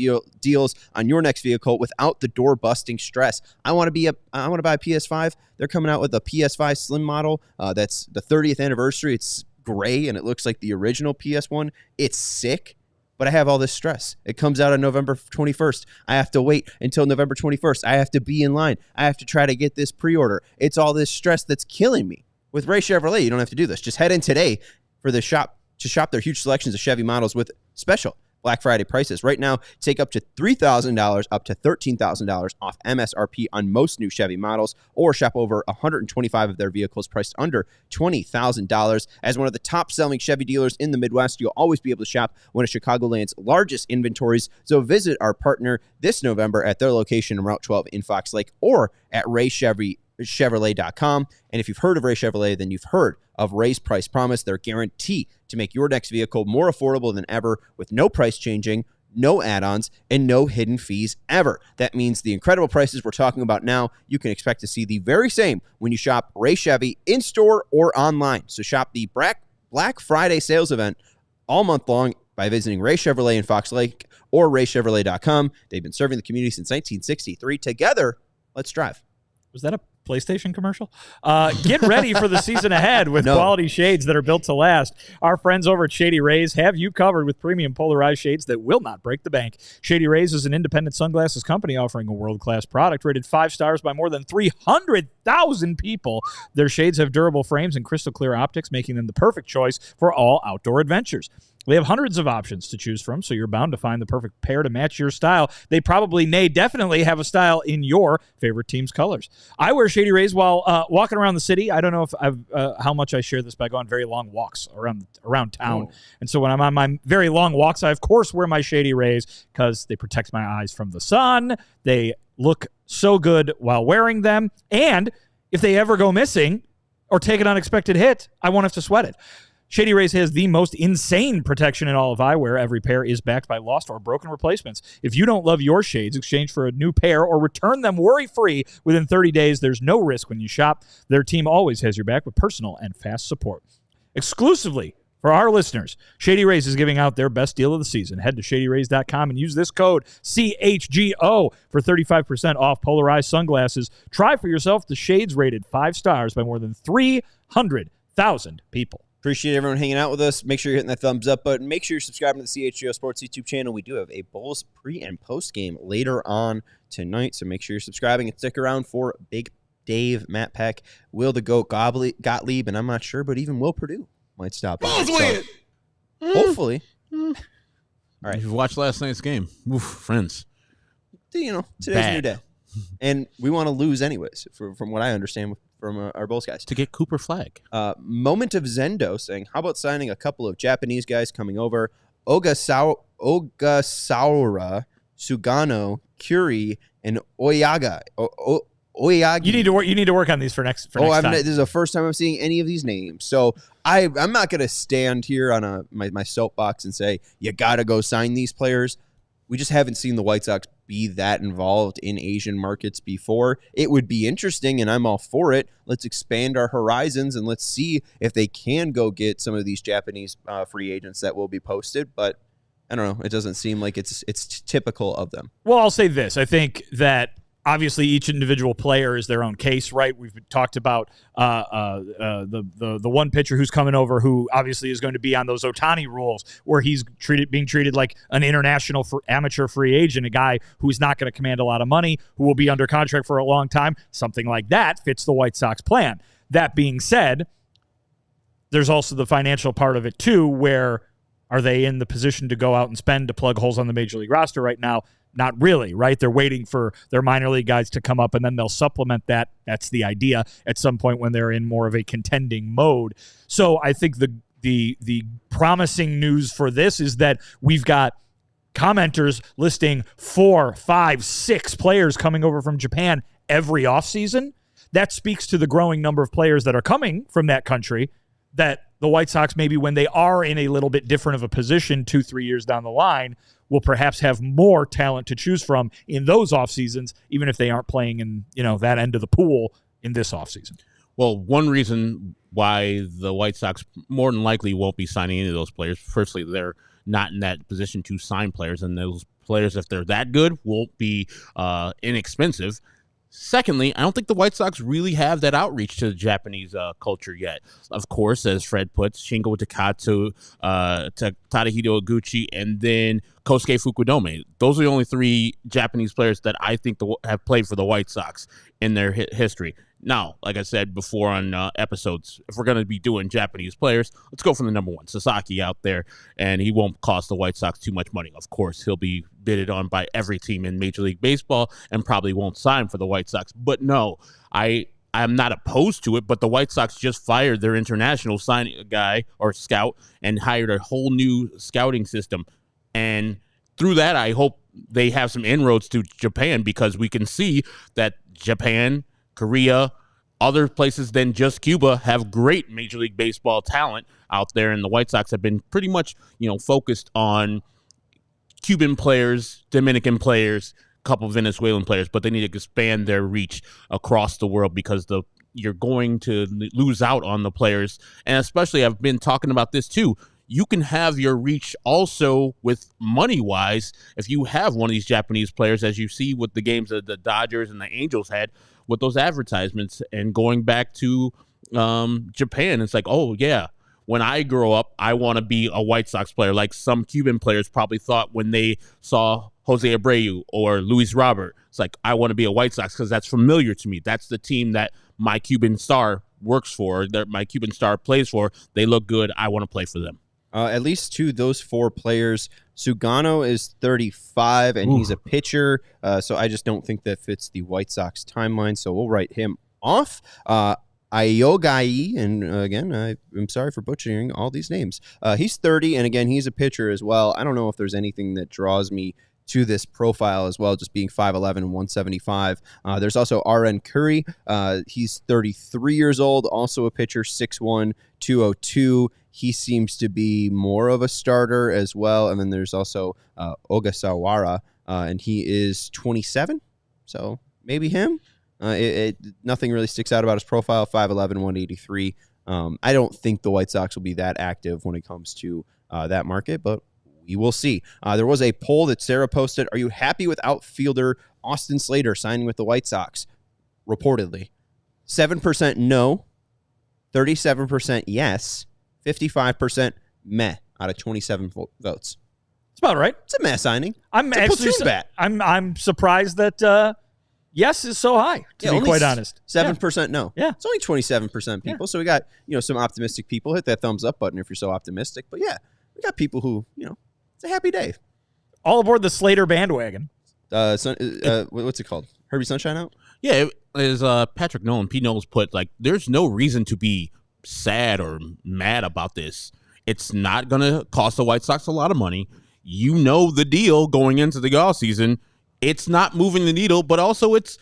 deals on your next vehicle without the door-busting stress. I want to buy a PS5. They're coming out with a PS5 Slim model. That's the 30th anniversary. It's gray, and it looks like the original PS1. It's sick. But I have all this stress. It comes out on November 21st. I have to wait until November 21st. I have to be in line. I have to try to get this pre-order. It's all this stress that's killing me. With Ray Chevrolet, you don't have to do this. Just head in today for the shop to shop their huge selections of Chevy models with special Black Friday prices. Right now, take up to $3,000 up to $13,000 off MSRP on most new Chevy models, or shop over 125 of their vehicles priced under $20,000. As one of the top-selling Chevy dealers in the Midwest, you'll always be able to shop one of Chicagoland's largest inventories. So visit our partner this November at their location in Route 12 in Fox Lake, or at Chevrolet.com. And if you've heard of Ray Chevrolet, then you've heard of Ray's Price Promise. Their guarantee to make your next vehicle more affordable than ever, with no price changing, no add-ons, and no hidden fees ever. That means the incredible prices we're talking about now, you can expect to see the very same when you shop Ray Chevy in-store or online. So shop the Black Friday sales event all month long by visiting Ray Chevrolet in Fox Lake or RayChevrolet.com. They've been serving the community since 1963. Together, let's drive. Was that a PlayStation commercial? Get ready for the season ahead with quality shades that are built to last. Our friends over at Shady Rays have you covered with premium polarized shades that will not break the bank. Shady Rays is an independent sunglasses company offering a world-class product rated 5 stars by more than 300,000 people. Their shades have durable frames and crystal clear optics, making them the perfect choice for all outdoor adventures. They have hundreds of options to choose from, so you're bound to find the perfect pair to match your style. They definitely have a style in your favorite team's colors. I wear Shady Rays while walking around the city. I don't know if how much I share this, but I go on very long walks around town. Oh. And so when I'm on my very long walks, I, of course, wear my Shady Rays because they protect my eyes from the sun. They look so good while wearing them. And if they ever go missing or take an unexpected hit, I won't have to sweat it. Shady Rays has the most insane protection in all of eyewear. Every pair is backed by lost or broken replacements. If you don't love your shades, exchange for a new pair or return them worry-free within 30 days. There's no risk when you shop. Their team always has your back with personal and fast support. Exclusively for our listeners, Shady Rays is giving out their best deal of the season. Head to ShadyRays.com and use this code CHGO for 35% off polarized sunglasses. Try for yourself the shades rated 5 stars by more than 300,000 people. Appreciate everyone hanging out with us. Make sure you're hitting that thumbs up button. Make sure you're subscribing to the CHGO Sports YouTube channel. We do have a Bulls pre- and post-game later on tonight, so make sure you're subscribing and stick around for Big Dave, Matt Peck, Will the Goat Gottlieb, and I'm not sure, but even Will Purdue might stop by. So, hopefully. All right. If you watched last night's game, oof, friends. You know, today's a new day. And we want to lose anyways, from what I understand from our Bulls guys. To get Cooper Flag. Moment of Zendo saying, how about signing a couple of Japanese guys coming over? Ogasawa, Sugano, Curie, and Oyaga. Oyagi. You need to work on these for next time. This is the first time I'm seeing any of these names. So I'm not going to stand here on my soapbox and say, you got to go sign these players. We just haven't seen the White Sox be that involved in Asian markets before. It would be interesting, and I'm all for it. Let's expand our horizons, and let's see if they can go get some of these Japanese free agents that will be posted. But I don't know. It doesn't seem like it's typical of them. Well, I'll say this. I think that obviously each individual player is their own case, right? We've talked about the one pitcher who's coming over who obviously is going to be on those Ohtani rules where he's being treated like an international amateur free agent, a guy who's not going to command a lot of money, who will be under contract for a long time. Something like that fits the White Sox plan. That being said, there's also the financial part of it too, where are they in the position to go out and spend to plug holes on the Major League roster right now? Not really, right? They're waiting for their minor league guys to come up, and then they'll supplement that. That's the idea at some point when they're in more of a contending mode. So I think the promising news for this is that we've got commenters listing 4, 5, 6 players coming over from Japan every offseason. That speaks to the growing number of players that are coming from that country that the White Sox, maybe when they are in a little bit different of a position 2-3 years down the line, will perhaps have more talent to choose from in those off seasons, even if they aren't playing in, that end of the pool in this offseason. Well, one reason why the White Sox more than likely won't be signing any of those players, firstly, they're not in that position to sign players, and those players, if they're that good, won't be inexpensive. Secondly, I don't think the White Sox really have that outreach to the Japanese culture yet. Of course, as Fred puts, Shingo Takatsu, Tadahito Oguchi, and then Kosuke Fukudome. Those are the only 3 Japanese players that I think have played for the White Sox in their history. Now, like I said before on episodes, if we're going to be doing Japanese players, let's go for the number 1, Sasaki out there, and he won't cost the White Sox too much money. Of course, he'll be bidded on by every team in Major League Baseball and probably won't sign for the White Sox. But no, I'm not opposed to it, but the White Sox just fired their international signing guy or scout and hired a whole new scouting system. And through that, I hope they have some inroads to Japan, because we can see that Japan, Korea, other places than just Cuba have great Major League Baseball talent out there, and the White Sox have been pretty much, focused on Cuban players, Dominican players, a couple of Venezuelan players, but they need to expand their reach across the world, because you're going to lose out on the players. And especially, I've been talking about this too, you can have your reach also with money-wise if you have one of these Japanese players, as you see with the games that the Dodgers and the Angels had with those advertisements. And going back to Japan, it's like, oh, yeah, when I grow up, I want to be a White Sox player, like some Cuban players probably thought when they saw Jose Abreu or Luis Robert. It's like, I want to be a White Sox because that's familiar to me. That's the team that my Cuban star works for, that my Cuban star plays for. They look good. I want to play for them. At least 2 of those 4 players. Sugano is 35, and he's a pitcher, so I just don't think that fits the White Sox timeline, so we'll write him off. Ayogai, and again, I'm sorry for butchering all these names. He's 30, and again, he's a pitcher as well. I don't know if there's anything that draws me to this profile as well, just being 5'11 and 175. There's also R.N. Curry. He's 33 years old, also a pitcher, 6'1", 202. He seems to be more of a starter as well. And then there's also Ogasawara, and he is 27. So maybe him. Nothing really sticks out about his profile, 5'11", 183. I don't think the White Sox will be that active when it comes to that market, but we will see. There was a poll that Sarah posted. Are you happy with outfielder Austin Slater signing with the White Sox? Reportedly. 7% no, 37% yes, 55% meh out of 27 votes. It's about right. It's a meh signing. I'm actually I'm surprised that yes is so high, to be quite honest. 7% no. Yeah. It's only 27% people. So we got, some optimistic people. Hit that thumbs up button if you're so optimistic. But yeah, we got people who, it's a happy day. All aboard the Slater bandwagon. What's it called? Herbie Sunshine out? Yeah, it is Patrick Nolan. P. Knowles put, there's no reason to be sad or mad about this. It's not going to cost the White Sox a lot of money. You know the deal going into the offseason. It's not moving the needle, but also it's,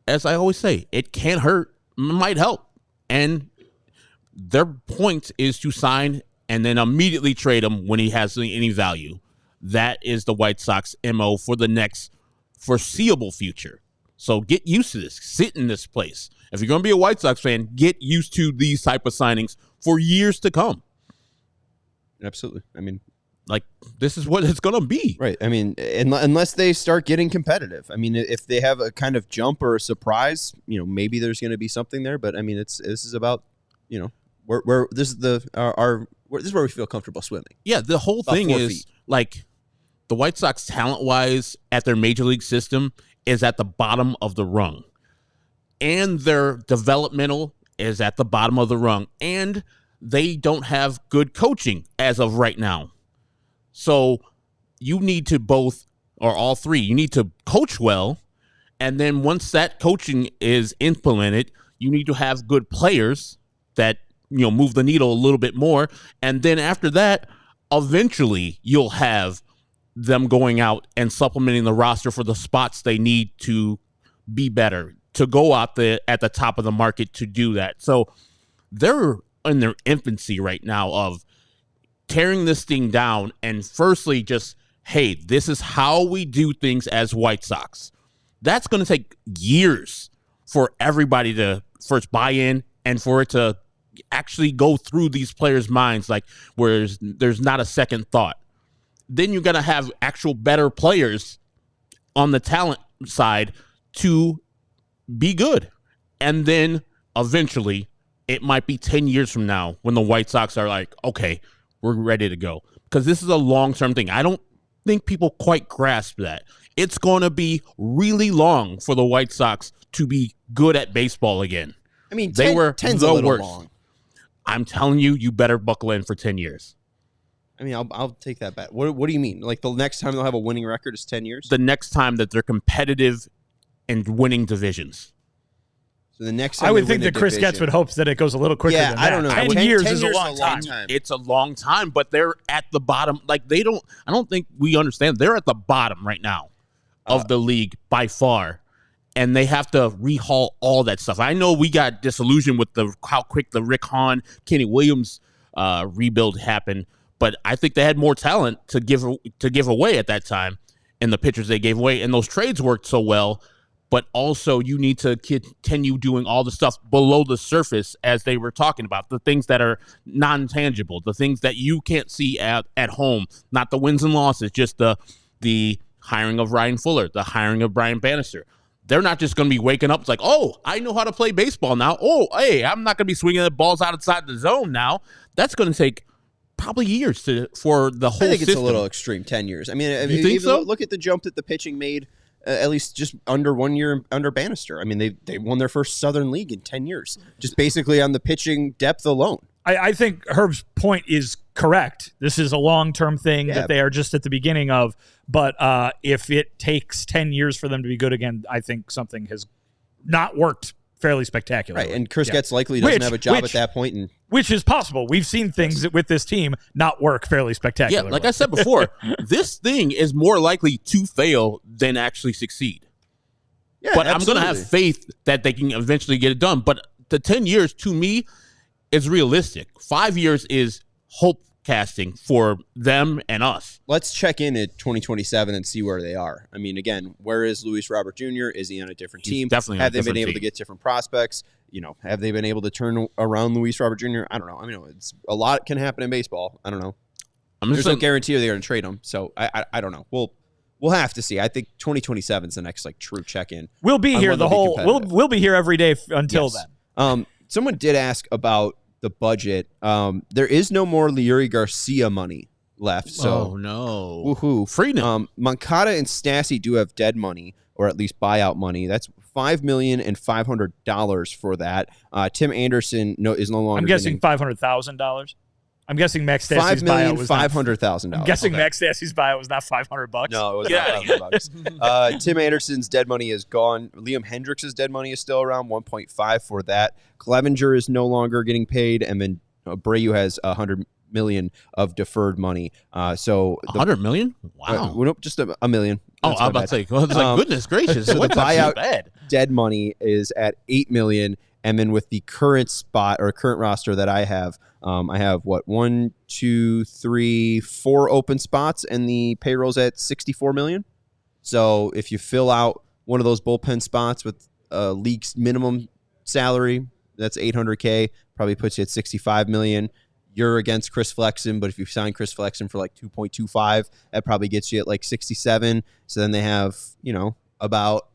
as I always say, it can't hurt, might help. And their point is to sign and then immediately trade him when he has any value. That is the White Sox MO for the next foreseeable future. So get used to this. Sit in this place. If you're going to be a White Sox fan, get used to these type of signings for years to come. Absolutely. I mean, this is what it's going to be. Right. I mean, unless they start getting competitive. I mean, if they have a kind of jump or a surprise, maybe there's going to be something there. But I mean, this is about, where this is this is where we feel comfortable swimming. Yeah. The whole thing is the White Sox talent wise at their major league system is at the bottom of the rung, and their developmental is at the bottom of the rung, and they don't have good coaching as of right now. So you need to both, or all three, you need to coach well. And then once that coaching is implemented, you need to have good players that, move the needle a little bit more. And then after that, eventually you'll have them going out and supplementing the roster for the spots they need to be better, to go out at the top of the market to do that. So they're in their infancy right now of tearing this thing down and firstly just, hey, this is how we do things as White Sox. That's going to take years for everybody to first buy in and for it to actually go through these players' minds, like where there's not a second thought. Then you're going to have actual better players on the talent side to be good. And then eventually it might be 10 years from now when the White Sox are like, okay, we're ready to go. Because this is a long-term thing. I don't think people quite grasp that. It's going to be really long for the White Sox to be good at baseball again. I mean, they were 10's the a little worst. long. I'm telling you, you better buckle in for 10 years. I mean, I'll take that bet. What do you mean? Like the next time they'll have a winning record is 10 years? The next time that they're competitive and winning divisions. So the next time I would think that Chris Getz would hope that it goes a little quicker than that. I don't know. 10 years is a long time. It's a long time, but they're at the bottom. Like I don't think we understand. They're at the bottom right now of the league by far. And they have to rehaul all that stuff. I know we got disillusioned with how quick the Rick Hahn, Kenny Williams rebuild happened, but I think they had more talent to give away at that time, and the pitchers they gave away, and those trades worked so well. But also, you need to continue doing all the stuff below the surface, as they were talking about, the things that are non-tangible, the things that you can't see at home, not the wins and losses, just the hiring of Ryan Fuller, the hiring of Brian Bannister. They're not just going to be waking up. It's like, oh, I know how to play baseball now. Oh, hey, I'm not going to be swinging the balls outside the zone now. That's going to take probably years for the whole system. I think it's a little extreme, 10 years. I mean, you think so? Look at the jump that the pitching made, at least just under 1 year under Bannister. I mean, they won their first Southern League in 10 years, just basically on the pitching depth alone. I think Herb's point is correct. This is a long-term thing that they are just at the beginning of. But if it takes 10 years for them to be good again, I think something has not worked fairly spectacularly. Right, and Chris Getz likely doesn't have a job at that point. And which is possible. We've seen things with this team not work fairly spectacularly. Yeah, like I said before, this thing is more likely to fail than actually succeed. Yeah, but absolutely. I'm going to have faith that they can eventually get it done. But the 10 years, to me, is realistic. 5 years is hope casting for them and us. Let's check in at 2027 and see where they are. I mean, again, where is Luis Robert Jr.? Is he on a different team? Definitely. Have they been able to get different prospects? You know, have they been able to turn around Luis Robert Jr.? I don't know. I mean, it's a lot can happen in baseball. I don't know. There's no guarantee they're going to trade him, so I don't know. We'll have to see. I think 2027 is the next true check-in. We'll be here we'll be here every day until then. Someone did ask about the budget. There is no more Leury Garcia money left. So no. Woohoo. Freedom. Moncada and Stassi do have dead money, or at least buyout money. That's $5,500,000 for that. Tim Anderson is no longer. I'm guessing $500,000. I'm guessing Max Stassi's buyout was $5,500,000. I'm guessing Max Stassi's buyout was not $500. No, it was not $500. Tim Anderson's dead money is gone. Liam Hendriks' dead money is still around, 1.5 for that. Clevenger is no longer getting paid, and then Abreu has $100 million of deferred money. So $100 million? Wow. Nope, just a million. Oh, I was about to say, goodness gracious. So the buyout bad. Dead money is at $8 million. And then with the current current roster that I have 1, 2, 3, 4 open spots, and the payroll's at $64 million. So if you fill out one of those bullpen spots with a league's minimum salary, that's $800K, probably puts you at $65 million. You're against Chris Flexen, but if you sign Chris Flexen for like 2.25, that probably gets you at like 67. So then they have, about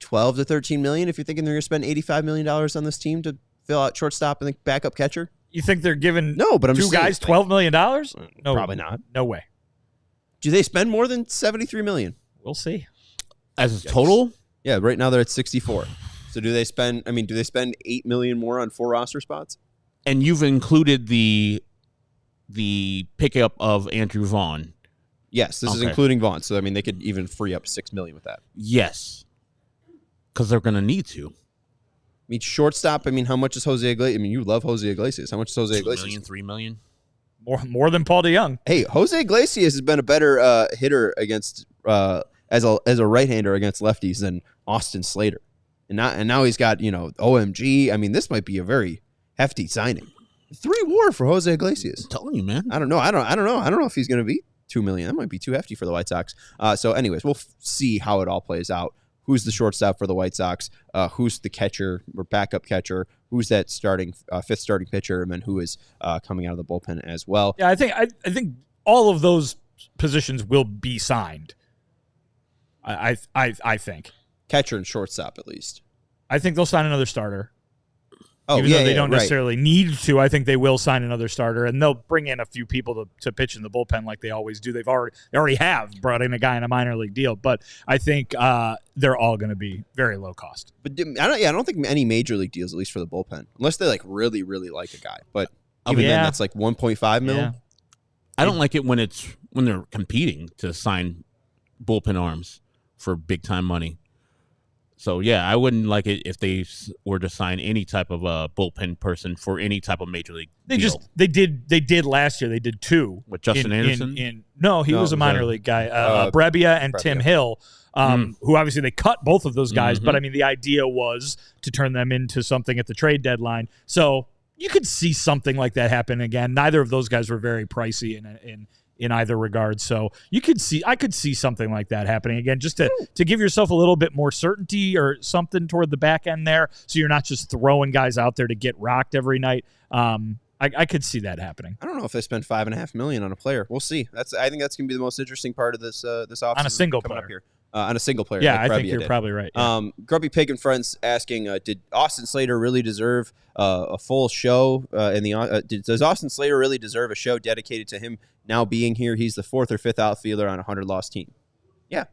12 to 13 million if you're thinking they're going to spend $85 million on this team to fill out shortstop and the backup catcher. You think they're giving but I'm two guys $12 million? No, probably not. No way. Do they spend more than $73 million? We'll see. As a total? Yeah, right now they're at 64. So do they spend $8 million more on 4 roster spots? And you've included the pickup of Andrew Vaughn. Yes, this is including Vaughn. So they could even free up $6 million with that. Yes. Because they're going to need to. Shortstop, how much is Jose Iglesias? You love Jose Iglesias. How much is Jose Iglesias? $3 million. More than Paul DeYoung. Hey, Jose Iglesias has been a better hitter against as a right-hander against lefties than Austin Slater. And now he's got, OMG. This might be a very hefty signing. 3 WAR for Jose Iglesias. I'm telling you, man. I don't know. I don't know if he's going to be $2 million. That might be too hefty for the White Sox. So, anyways, we'll see how it all plays out. Who's the shortstop for the White Sox? Who's the catcher or backup catcher? Who's that starting fifth starting pitcher? And then who is coming out of the bullpen as well? Yeah, I think all of those positions will be signed. I think Catcher and shortstop, at least. I think they'll sign another starter. Oh, Even though they don't right. necessarily need to, I think they will sign another starter, and they'll bring in a few people to pitch in the bullpen like they always do. They already have brought in a guy in a minor league deal, but I think they're all going to be very low cost. But I don't think any major league deals, at least for the bullpen, unless they like really, really like a guy. But even then, that's like 1.5 mil. Yeah. I don't like it when they're competing to sign bullpen arms for big time money. So, yeah, I wouldn't like it if they were to sign any type of bullpen person for any type of major league deal. They did last year. They did 2. With Justin Anderson? No, he was a minor league guy. Abreu and Tim Hill, who obviously they cut both of those guys. But, I mean, the idea was to turn them into something at the trade deadline. So you could see something like that happen again. Neither of those guys were very pricey in either regard. So I could see something like that happening again, just to give yourself a little bit more certainty or something toward the back end there, so you're not just throwing guys out there to get rocked every night. I could see that happening. I don't know if they spent $5.5 million on a player. We'll see. I think that's going to be the most interesting part of this offseason. On a single coming player. Up here. On a single player. Yeah, like I think you're did. probably right. Yeah. Grubby Pig and Friends asking, did Austin Slater really deserve a full show? Does Austin Slater really deserve a show dedicated to him now being here? He's the 4th or 5th outfielder on a 100-loss team. Yeah.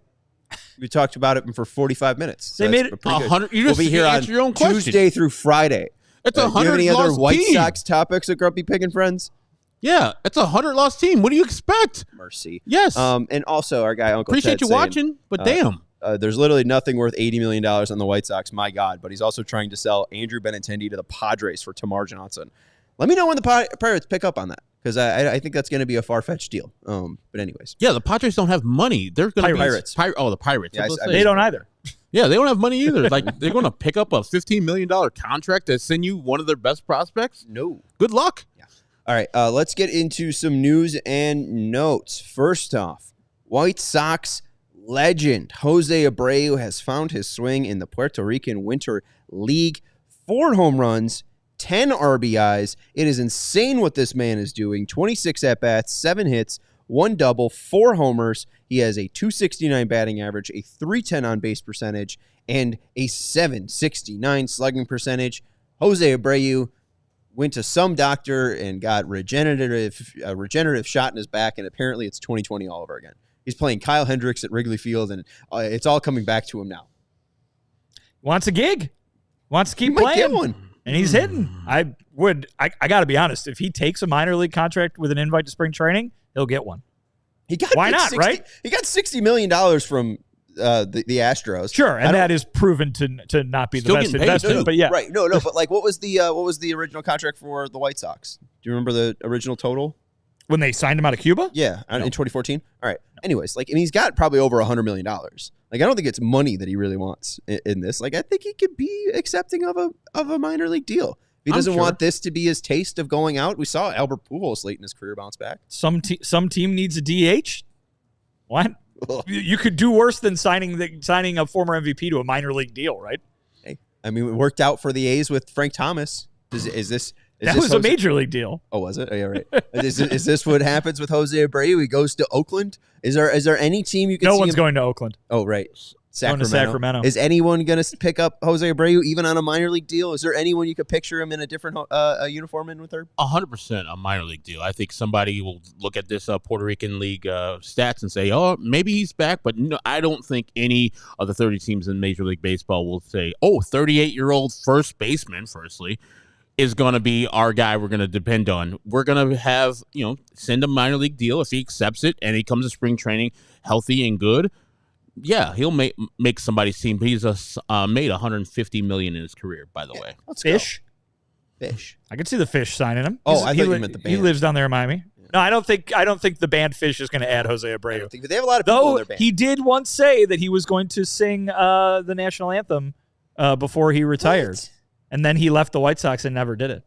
We talked about it for 45 minutes. So they made it 100. You we'll just be here on your own question. Tuesday through Friday. It's a 100-loss do you have any other White team. Sox topics at Grubby Pig and Friends? Yeah, it's a 100-loss team. What do you expect? Mercy. Yes. And also our guy Uncle Appreciate Ted you saying, watching, but damn. There's literally nothing worth $80 million on the White Sox. My God. But he's also trying to sell Andrew Benintendi to the Padres for Tamar Johnson. Let me know when the Pirates pick up on that, because I think that's going to be a far-fetched deal. But anyways. Yeah, the Padres don't have money. They're going to be Pirates. The Pirates. Yeah, they don't either. Yeah, they don't have money either. Like, they're going to pick up a $15 million contract to send you one of their best prospects? No. Good luck. Yeah. All right, let's get into some news and notes. First off, White Sox legend Jose Abreu has found his swing in the Puerto Rican Winter League. 4 home runs, 10 RBIs. It is insane what this man is doing. 26 at-bats, 7 hits, 1 double, 4 homers. He has a .269 batting average, a .310 on-base percentage, and a .769 slugging percentage. Jose Abreu went to some doctor and got a regenerative shot in his back, and apparently it's 2020 all over again. He's playing Kyle Hendricks at Wrigley Field, and it's all coming back to him now. Wants a gig. Wants to keep He might playing. get one. And he's hitting. I got to be honest. If he takes a minor league contract with an invite to spring training, he'll get one. Why not, right? He got $60 million from the Astros. Sure, and that is proven to not be the Still best getting paid, investment. too. But yeah, Right. No, but like what was the original contract for the White Sox? Do you remember the original total? when they signed him out of Cuba? Yeah, in 2014. All right. Anyways, like, and he's got probably over $100 million. Like, I don't think it's money that he really wants in this. Like, I think he could be accepting of a minor league deal. If he doesn't want this to be his taste of going out. We saw Albert Pujols late in his career bounce back. Some team needs a DH. What? You could do worse than signing a former MVP to a minor league deal, right? Hey, I mean, it worked out for the A's with Frank Thomas. Is this a major league deal. Oh, was it? Oh, yeah, right. is this what happens with Jose Abreu? He goes to Oakland. Is there any team you can? No see one's him? going to Oakland. Oh, right. Going to Sacramento. Is anyone going to pick up Jose Abreu even on a minor league deal? Is there anyone you could picture him in a different uniform in with her? 100% a minor league deal. I think somebody will look at this Puerto Rican League stats and say, oh, maybe he's back. But no, I don't think any of the 30 teams in Major League Baseball will say, oh, 38-year-old first baseman, firstly, is going to be our guy we're going to depend on. We're going to have, send a minor league deal if he accepts it and he comes to spring training healthy and good. Yeah, he'll make somebody's team. He's made $150 million in his career, by the way. Let's Fish. Go. Fish. I could see the Fish signing him. Oh, I thought you meant the band. He lives down there in Miami. Yeah. No, I don't think the band Fish is going to add Jose Abreu. I don't think, but they have a lot of people in their band. He did once say that he was going to sing the national anthem before he retired. What? And then he left the White Sox and never did it.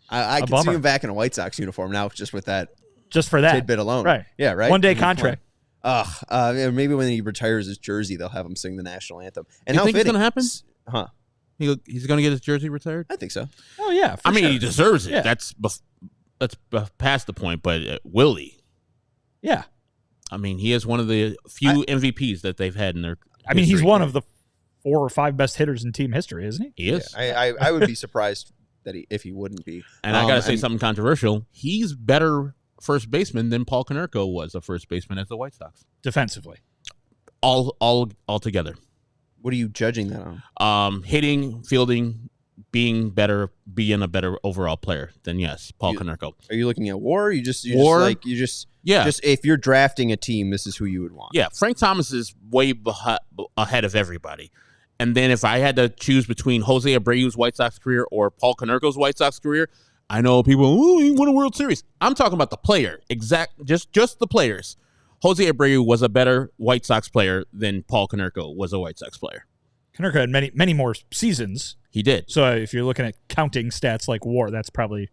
I can see him back in a White Sox uniform now, just with that. Just for that tidbit alone. Right. Yeah, right? One-day contract. Maybe when he retires his jersey, they'll have him sing the national anthem. And you think it's going to happen? Huh. He's going to get his jersey retired? I think so. Oh, yeah. I mean, sure. he deserves it. Yeah. That's past the point, but will he? Yeah. I mean, he is one of the few MVPs that they've had in their he's one of the 4 or 5 best hitters in team history, isn't he? He is. Yeah, I would be surprised that if he wouldn't be. And I got to say something controversial. He's better first baseman than Paul Konerko was a first baseman at the White Sox. Defensively. All together. What are you judging that on? Hitting, fielding, being a better overall player than Paul Konerko. Are you looking at WAR? Just if you're drafting a team, this is who you would want. Yeah, Frank Thomas is way ahead of everybody. And then if I had to choose between Jose Abreu's White Sox career or Paul Konerko's White Sox career, I know people, he won a World Series. I'm talking about the player, just the players. Jose Abreu was a better White Sox player than Paul Konerko was a White Sox player. Konerko had many more seasons. He did. So if you're looking at counting stats like WAR, that's probably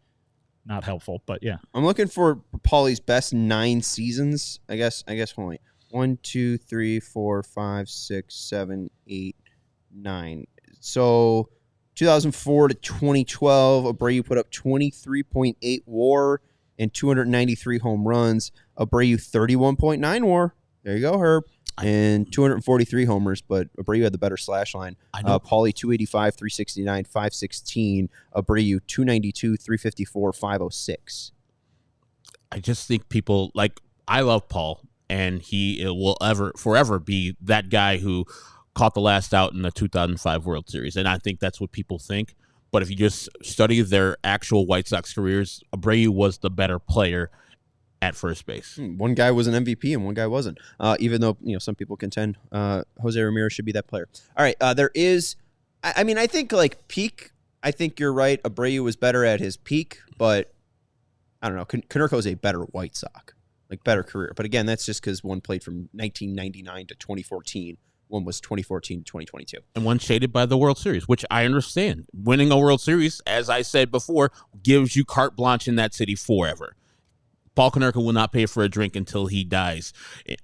not helpful. But yeah, I'm looking for Paulie's best 9 seasons. I guess. Hold on. 1, 2, 3, 4, 5, 6, 7, 8, 9. So 2004 to 2012, Abreu put up 23.8 WAR and 293 home runs. Abreu 31.9 WAR. There you go, Herb. And 243 homers, but Abreu had the better slash line. Paulie 285, 369, 516. Abreu 292, 354, 506. I just think people I love Paul, and he will forever be that guy who caught the last out in the 2005 World Series, and I think that's what people think. But if you just study their actual White Sox careers, Abreu was the better player at first base. One guy was an MVP and one guy wasn't. Even though some people contend Jose Ramirez should be that player. All right, there is. I think peak. I think you're right. Abreu was better at his peak, but I don't know. Konerko is a better White Sox, better career. But again, that's just because one played from 1999 to 2014. One was 2014 to 2022. And one shaded by the World Series, which I understand. Winning a World Series, as I said before, gives you carte blanche in that city forever. Paul Konerko will not pay for a drink until he dies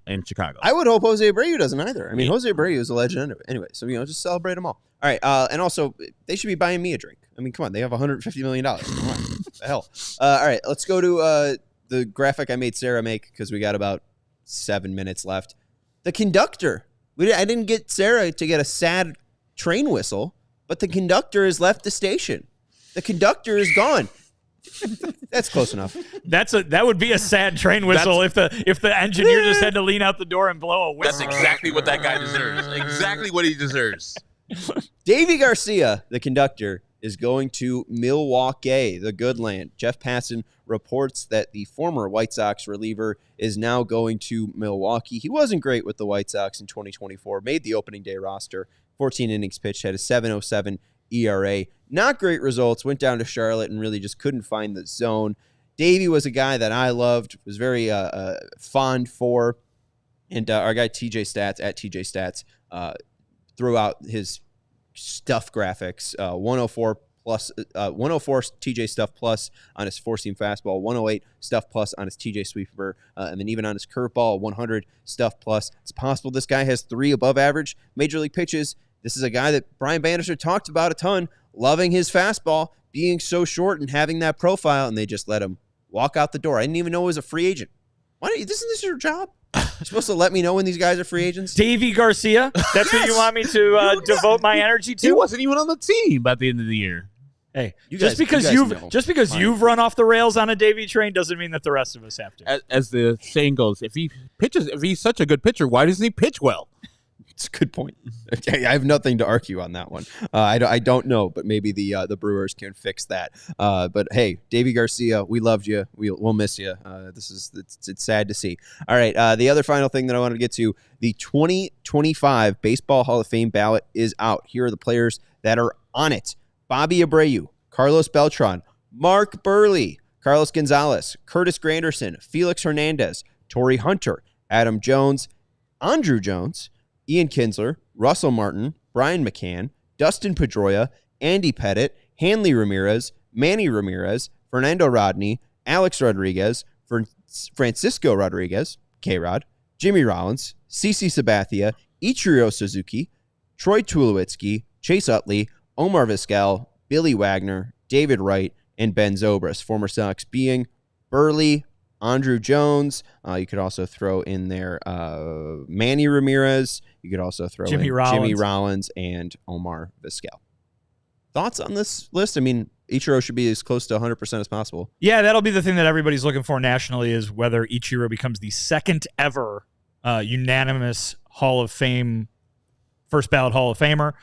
in Chicago. I would hope Jose Abreu doesn't either. Jose Abreu is a legend anyway. So, just celebrate them all. All right. And also, they should be buying me a drink. Come on. They have $150 million. Come on. What the hell? All right. Let's go to the graphic I made Sarah make because we got about 7 minutes left. The conductor. I didn't get Sarah to get a sad train whistle, but the conductor has left the station. The conductor is gone. That's close enough. That would be a sad train whistle if the engineer just had to lean out the door and blow a whistle. That's exactly what that guy deserves. Exactly what he deserves. Davy Garcia, the conductor, is going to Milwaukee, the good land. Jeff Passan reports that the former White Sox reliever is now going to Milwaukee. He wasn't great with the White Sox in 2024, made the opening day roster, 14 innings pitched, had a 7.07 ERA. Not great results, went down to Charlotte and really just couldn't find the zone. Davey was a guy that I loved, was very fond for, and our guy TJ Stats, at TJ Stats, threw out his stuff graphics, 104 TJ stuff plus on his four-seam fastball, 108 stuff plus on his TJ sweeper, and then even on his curveball, 100 stuff plus. It's possible this guy has 3 above average major league pitches. This is a guy that Brian Bannister talked about a ton, loving his fastball, being so short and having that profile, and they just let him walk out the door. I didn't even know he was a free agent. Why don't you? Isn't this your job? You're supposed to let me know when these guys are free agents? Davy Garcia? That's what you want me to devote my energy to? He wasn't even on the team by the end of the year. Hey, just because you've run off the rails on a Davy train doesn't mean that the rest of us have to. As the saying goes, if he's such a good pitcher, why doesn't he pitch well? It's a good point. I have nothing to argue on that one. I don't know, but maybe the Brewers can fix that. But hey, Davy Garcia, we loved you. We'll miss you. It's sad to see. All right. The other final thing that I wanted to get to, the 2025 Baseball Hall of Fame ballot is out. Here are the players that are on it: Bobby Abreu, Carlos Beltran, Mark Burley, Carlos Gonzalez, Curtis Granderson, Felix Hernandez, Torrey Hunter, Adam Jones, Andrew Jones, Ian Kinsler, Russell Martin, Brian McCann, Dustin Pedroia, Andy Pettit, Hanley Ramirez, Manny Ramirez, Fernando Rodney, Alex Rodriguez, Francisco Rodriguez, K-Rod, Jimmy Rollins, CC Sabathia, Ichiro Suzuki, Troy Tulowitzki, Chase Utley, Omar Vizquel, Billy Wagner, David Wright, and Ben Zobrist. Former Sox being Burley, Andrew Jones. You could also throw in there Manny Ramirez. You could also throw Jimmy in Rollins. Jimmy Rollins and Omar Vizquel. Thoughts on this list? I mean, Ichiro should be as close to 100% as possible. Yeah, that'll be the thing that everybody's looking for nationally is whether Ichiro becomes the second ever unanimous Hall of Fame, first ballot Hall of Famer.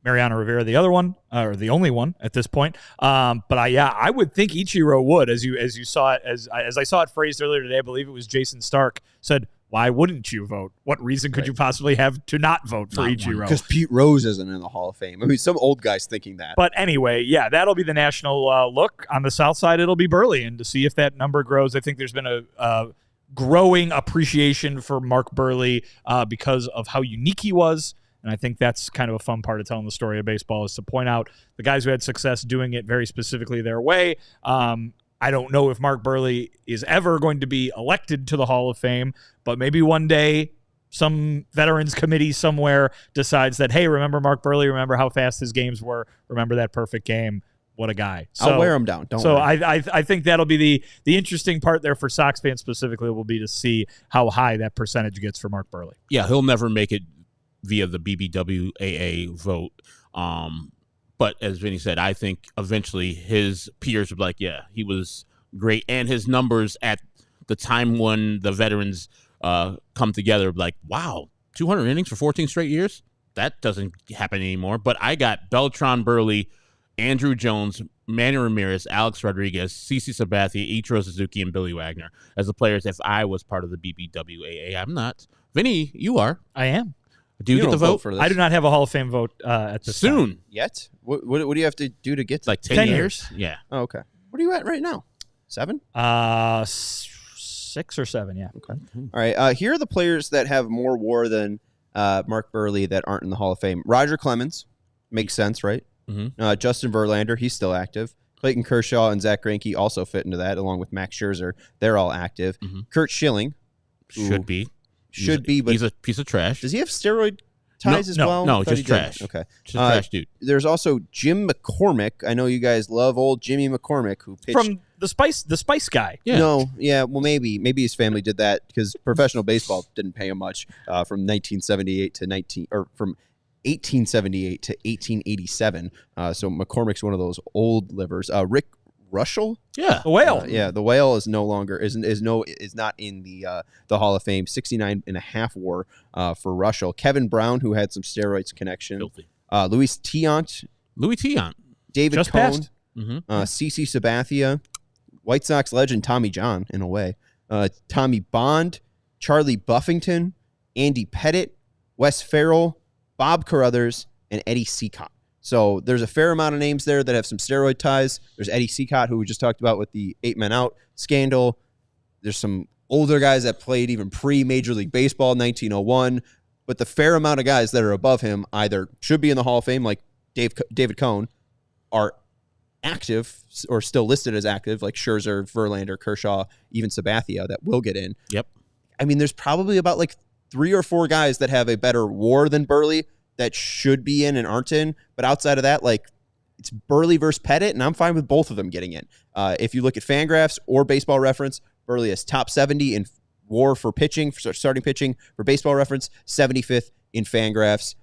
Mariano Rivera, the other one, or the only one at this point. But I would think Ichiro would, as you saw it, as I saw it phrased earlier today. I believe it was Jason Stark said, "Why wouldn't you vote? What reason could you possibly have to not vote for Ichiro?" Because Pete Rose isn't in the Hall of Fame. I mean, some old guy's thinking that. But anyway, yeah, that'll be the national look. On the South side, it'll be Burley, and to see if that number grows. I think there's been a growing appreciation for Mark Burley because of how unique he was. And I think that's kind of a fun part of telling the story of baseball is to point out the guys who had success doing it very specifically their way. I don't know if Mark Burley is ever going to be elected to the Hall of Fame, but maybe one day some veterans committee somewhere decides that, hey, remember Mark Burley? Remember how fast his games were? Remember that perfect game? What a guy. I'll wear him down. Don't worry. I think that'll be the interesting part there for Sox fans specifically will be to see how high that percentage gets for Mark Burley. Yeah, he'll never make it via the BBWAA vote. But as Vinny said, I think eventually his peers would be like, yeah, he was great. And his numbers at the time when the veterans come together, like, wow, 200 innings for 14 straight years? That doesn't happen anymore. But I got Beltran Burley, Andrew Jones, Manny Ramirez, Alex Rodriguez, CC Sabathia, Ichiro Suzuki, and Billy Wagner as the players if I was part of the BBWAA. I'm not. Vinny, you are. I am. Do you get the vote for this? I do not have a Hall of Fame vote at this soon time. Yet? What do you have to do to get to like 10 years? Yeah. Oh, okay. What are you at right now? 7? 6 or 7, yeah. Okay. All right. Here are the players that have more WAR than Mark Burley that aren't in the Hall of Fame. Roger Clemens makes sense, right? Mm-hmm. Justin Verlander, he's still active. Clayton Kershaw and Zach Greinke also fit into that, along with Max Scherzer. They're all active. Mm-hmm. Kurt Schilling Should be, but he's a piece of trash. Does he have steroid ties as well? No, I thought just he did. trash. Okay. Just a trash dude. There's also Jim McCormick. I know you guys love old Jimmy McCormick, who pitched From the Spice guy. Yeah. No, yeah, well, maybe his family did that because professional baseball didn't pay him much from 1878 to 1887. So McCormick's one of those old livers. Rick Russell, Yeah. The whale. the whale is no longer is not in the Hall of Fame. 69.5 WAR for Russell. Kevin Brown, who had some steroids connection. Filthy. Louis Tiant, David Just Cohn, passed. Mm-hmm. CC Sabathia, White Sox legend Tommy John, in a way, Tommy Bond, Charlie Buffington, Andy Pettit, Wes Farrell, Bob Carruthers, and Eddie Seacott. So there's a fair amount of names there that have some steroid ties. There's Eddie Seacott, who we just talked about with the 8 men out scandal. There's some older guys that played even pre-Major League Baseball, 1901. But the fair amount of guys that are above him either should be in the Hall of Fame, like David Cohn, are active or still listed as active, like Scherzer, Verlander, Kershaw, even Sabathia, that will get in. Yep. I mean, there's probably about like 3 or 4 guys that have a better WAR than Burley that should be in and aren't in. But outside of that, like, it's Burley versus Pettit, and I'm fine with both of them getting in. If you look at Fangraphs or Baseball Reference, Burley is top 70 in WAR for pitching, for starting pitching. For Baseball Reference, 75th in Fangraphs.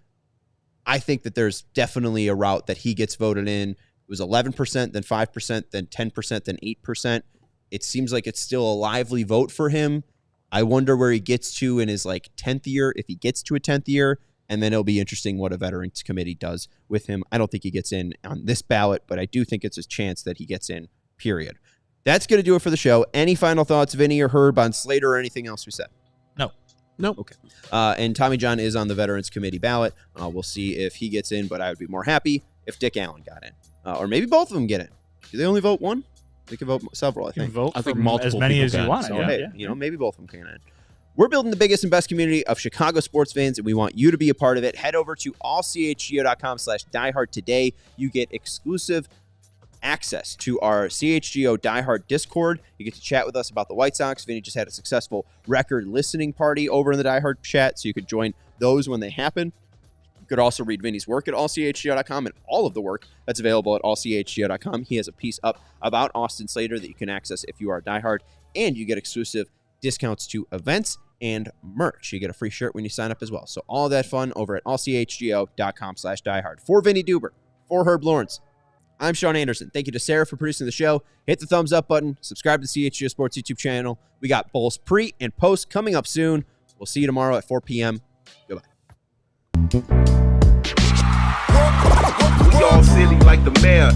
I think that there's definitely a route that he gets voted in. It was 11%, then 5%, then 10%, then 8%. It seems like it's still a lively vote for him. I wonder where he gets to in his like 10th year, if he gets to a 10th year. And then it'll be interesting what a Veterans Committee does with him. I don't think he gets in on this ballot, but I do think it's a chance that he gets in, period. That's going to do it for the show. Any final thoughts, Vinny or Herb, on Slater or anything else we said? No. Okay. And Tommy John is on the Veterans Committee ballot. We'll see if he gets in, but I would be more happy if Dick Allen got in. Or maybe both of them get in. Do they only vote one? They can vote several, I think. Vote I think from multiple as many people as you can. want. So, Yeah, hey, yeah. maybe both of them can in. We're building the biggest and best community of Chicago sports fans, and we want you to be a part of it. Head over to allchgo.com/diehard today. You get exclusive access to our CHGO Diehard Discord. You get to chat with us about the White Sox. Vinny just had a successful record listening party over in the Diehard chat, so you could join those when they happen. You could also read Vinny's work at allchgo.com and all of the work that's available at allchgo.com. He has a piece up about Austin Slater that you can access if you are a diehard, and you get exclusive discounts to events and merch. You get a free shirt when you sign up as well. So all that fun over at allchgo.com/diehard. For Vinnie Duber, for Herb Lawrence, I'm Sean Anderson. Thank you to Sarah for producing the show. Hit the thumbs up button. Subscribe to the CHGO Sports YouTube channel. We got Bulls pre and post coming up soon. We'll see you tomorrow at 4 p.m. Goodbye. We all silly like the mayor.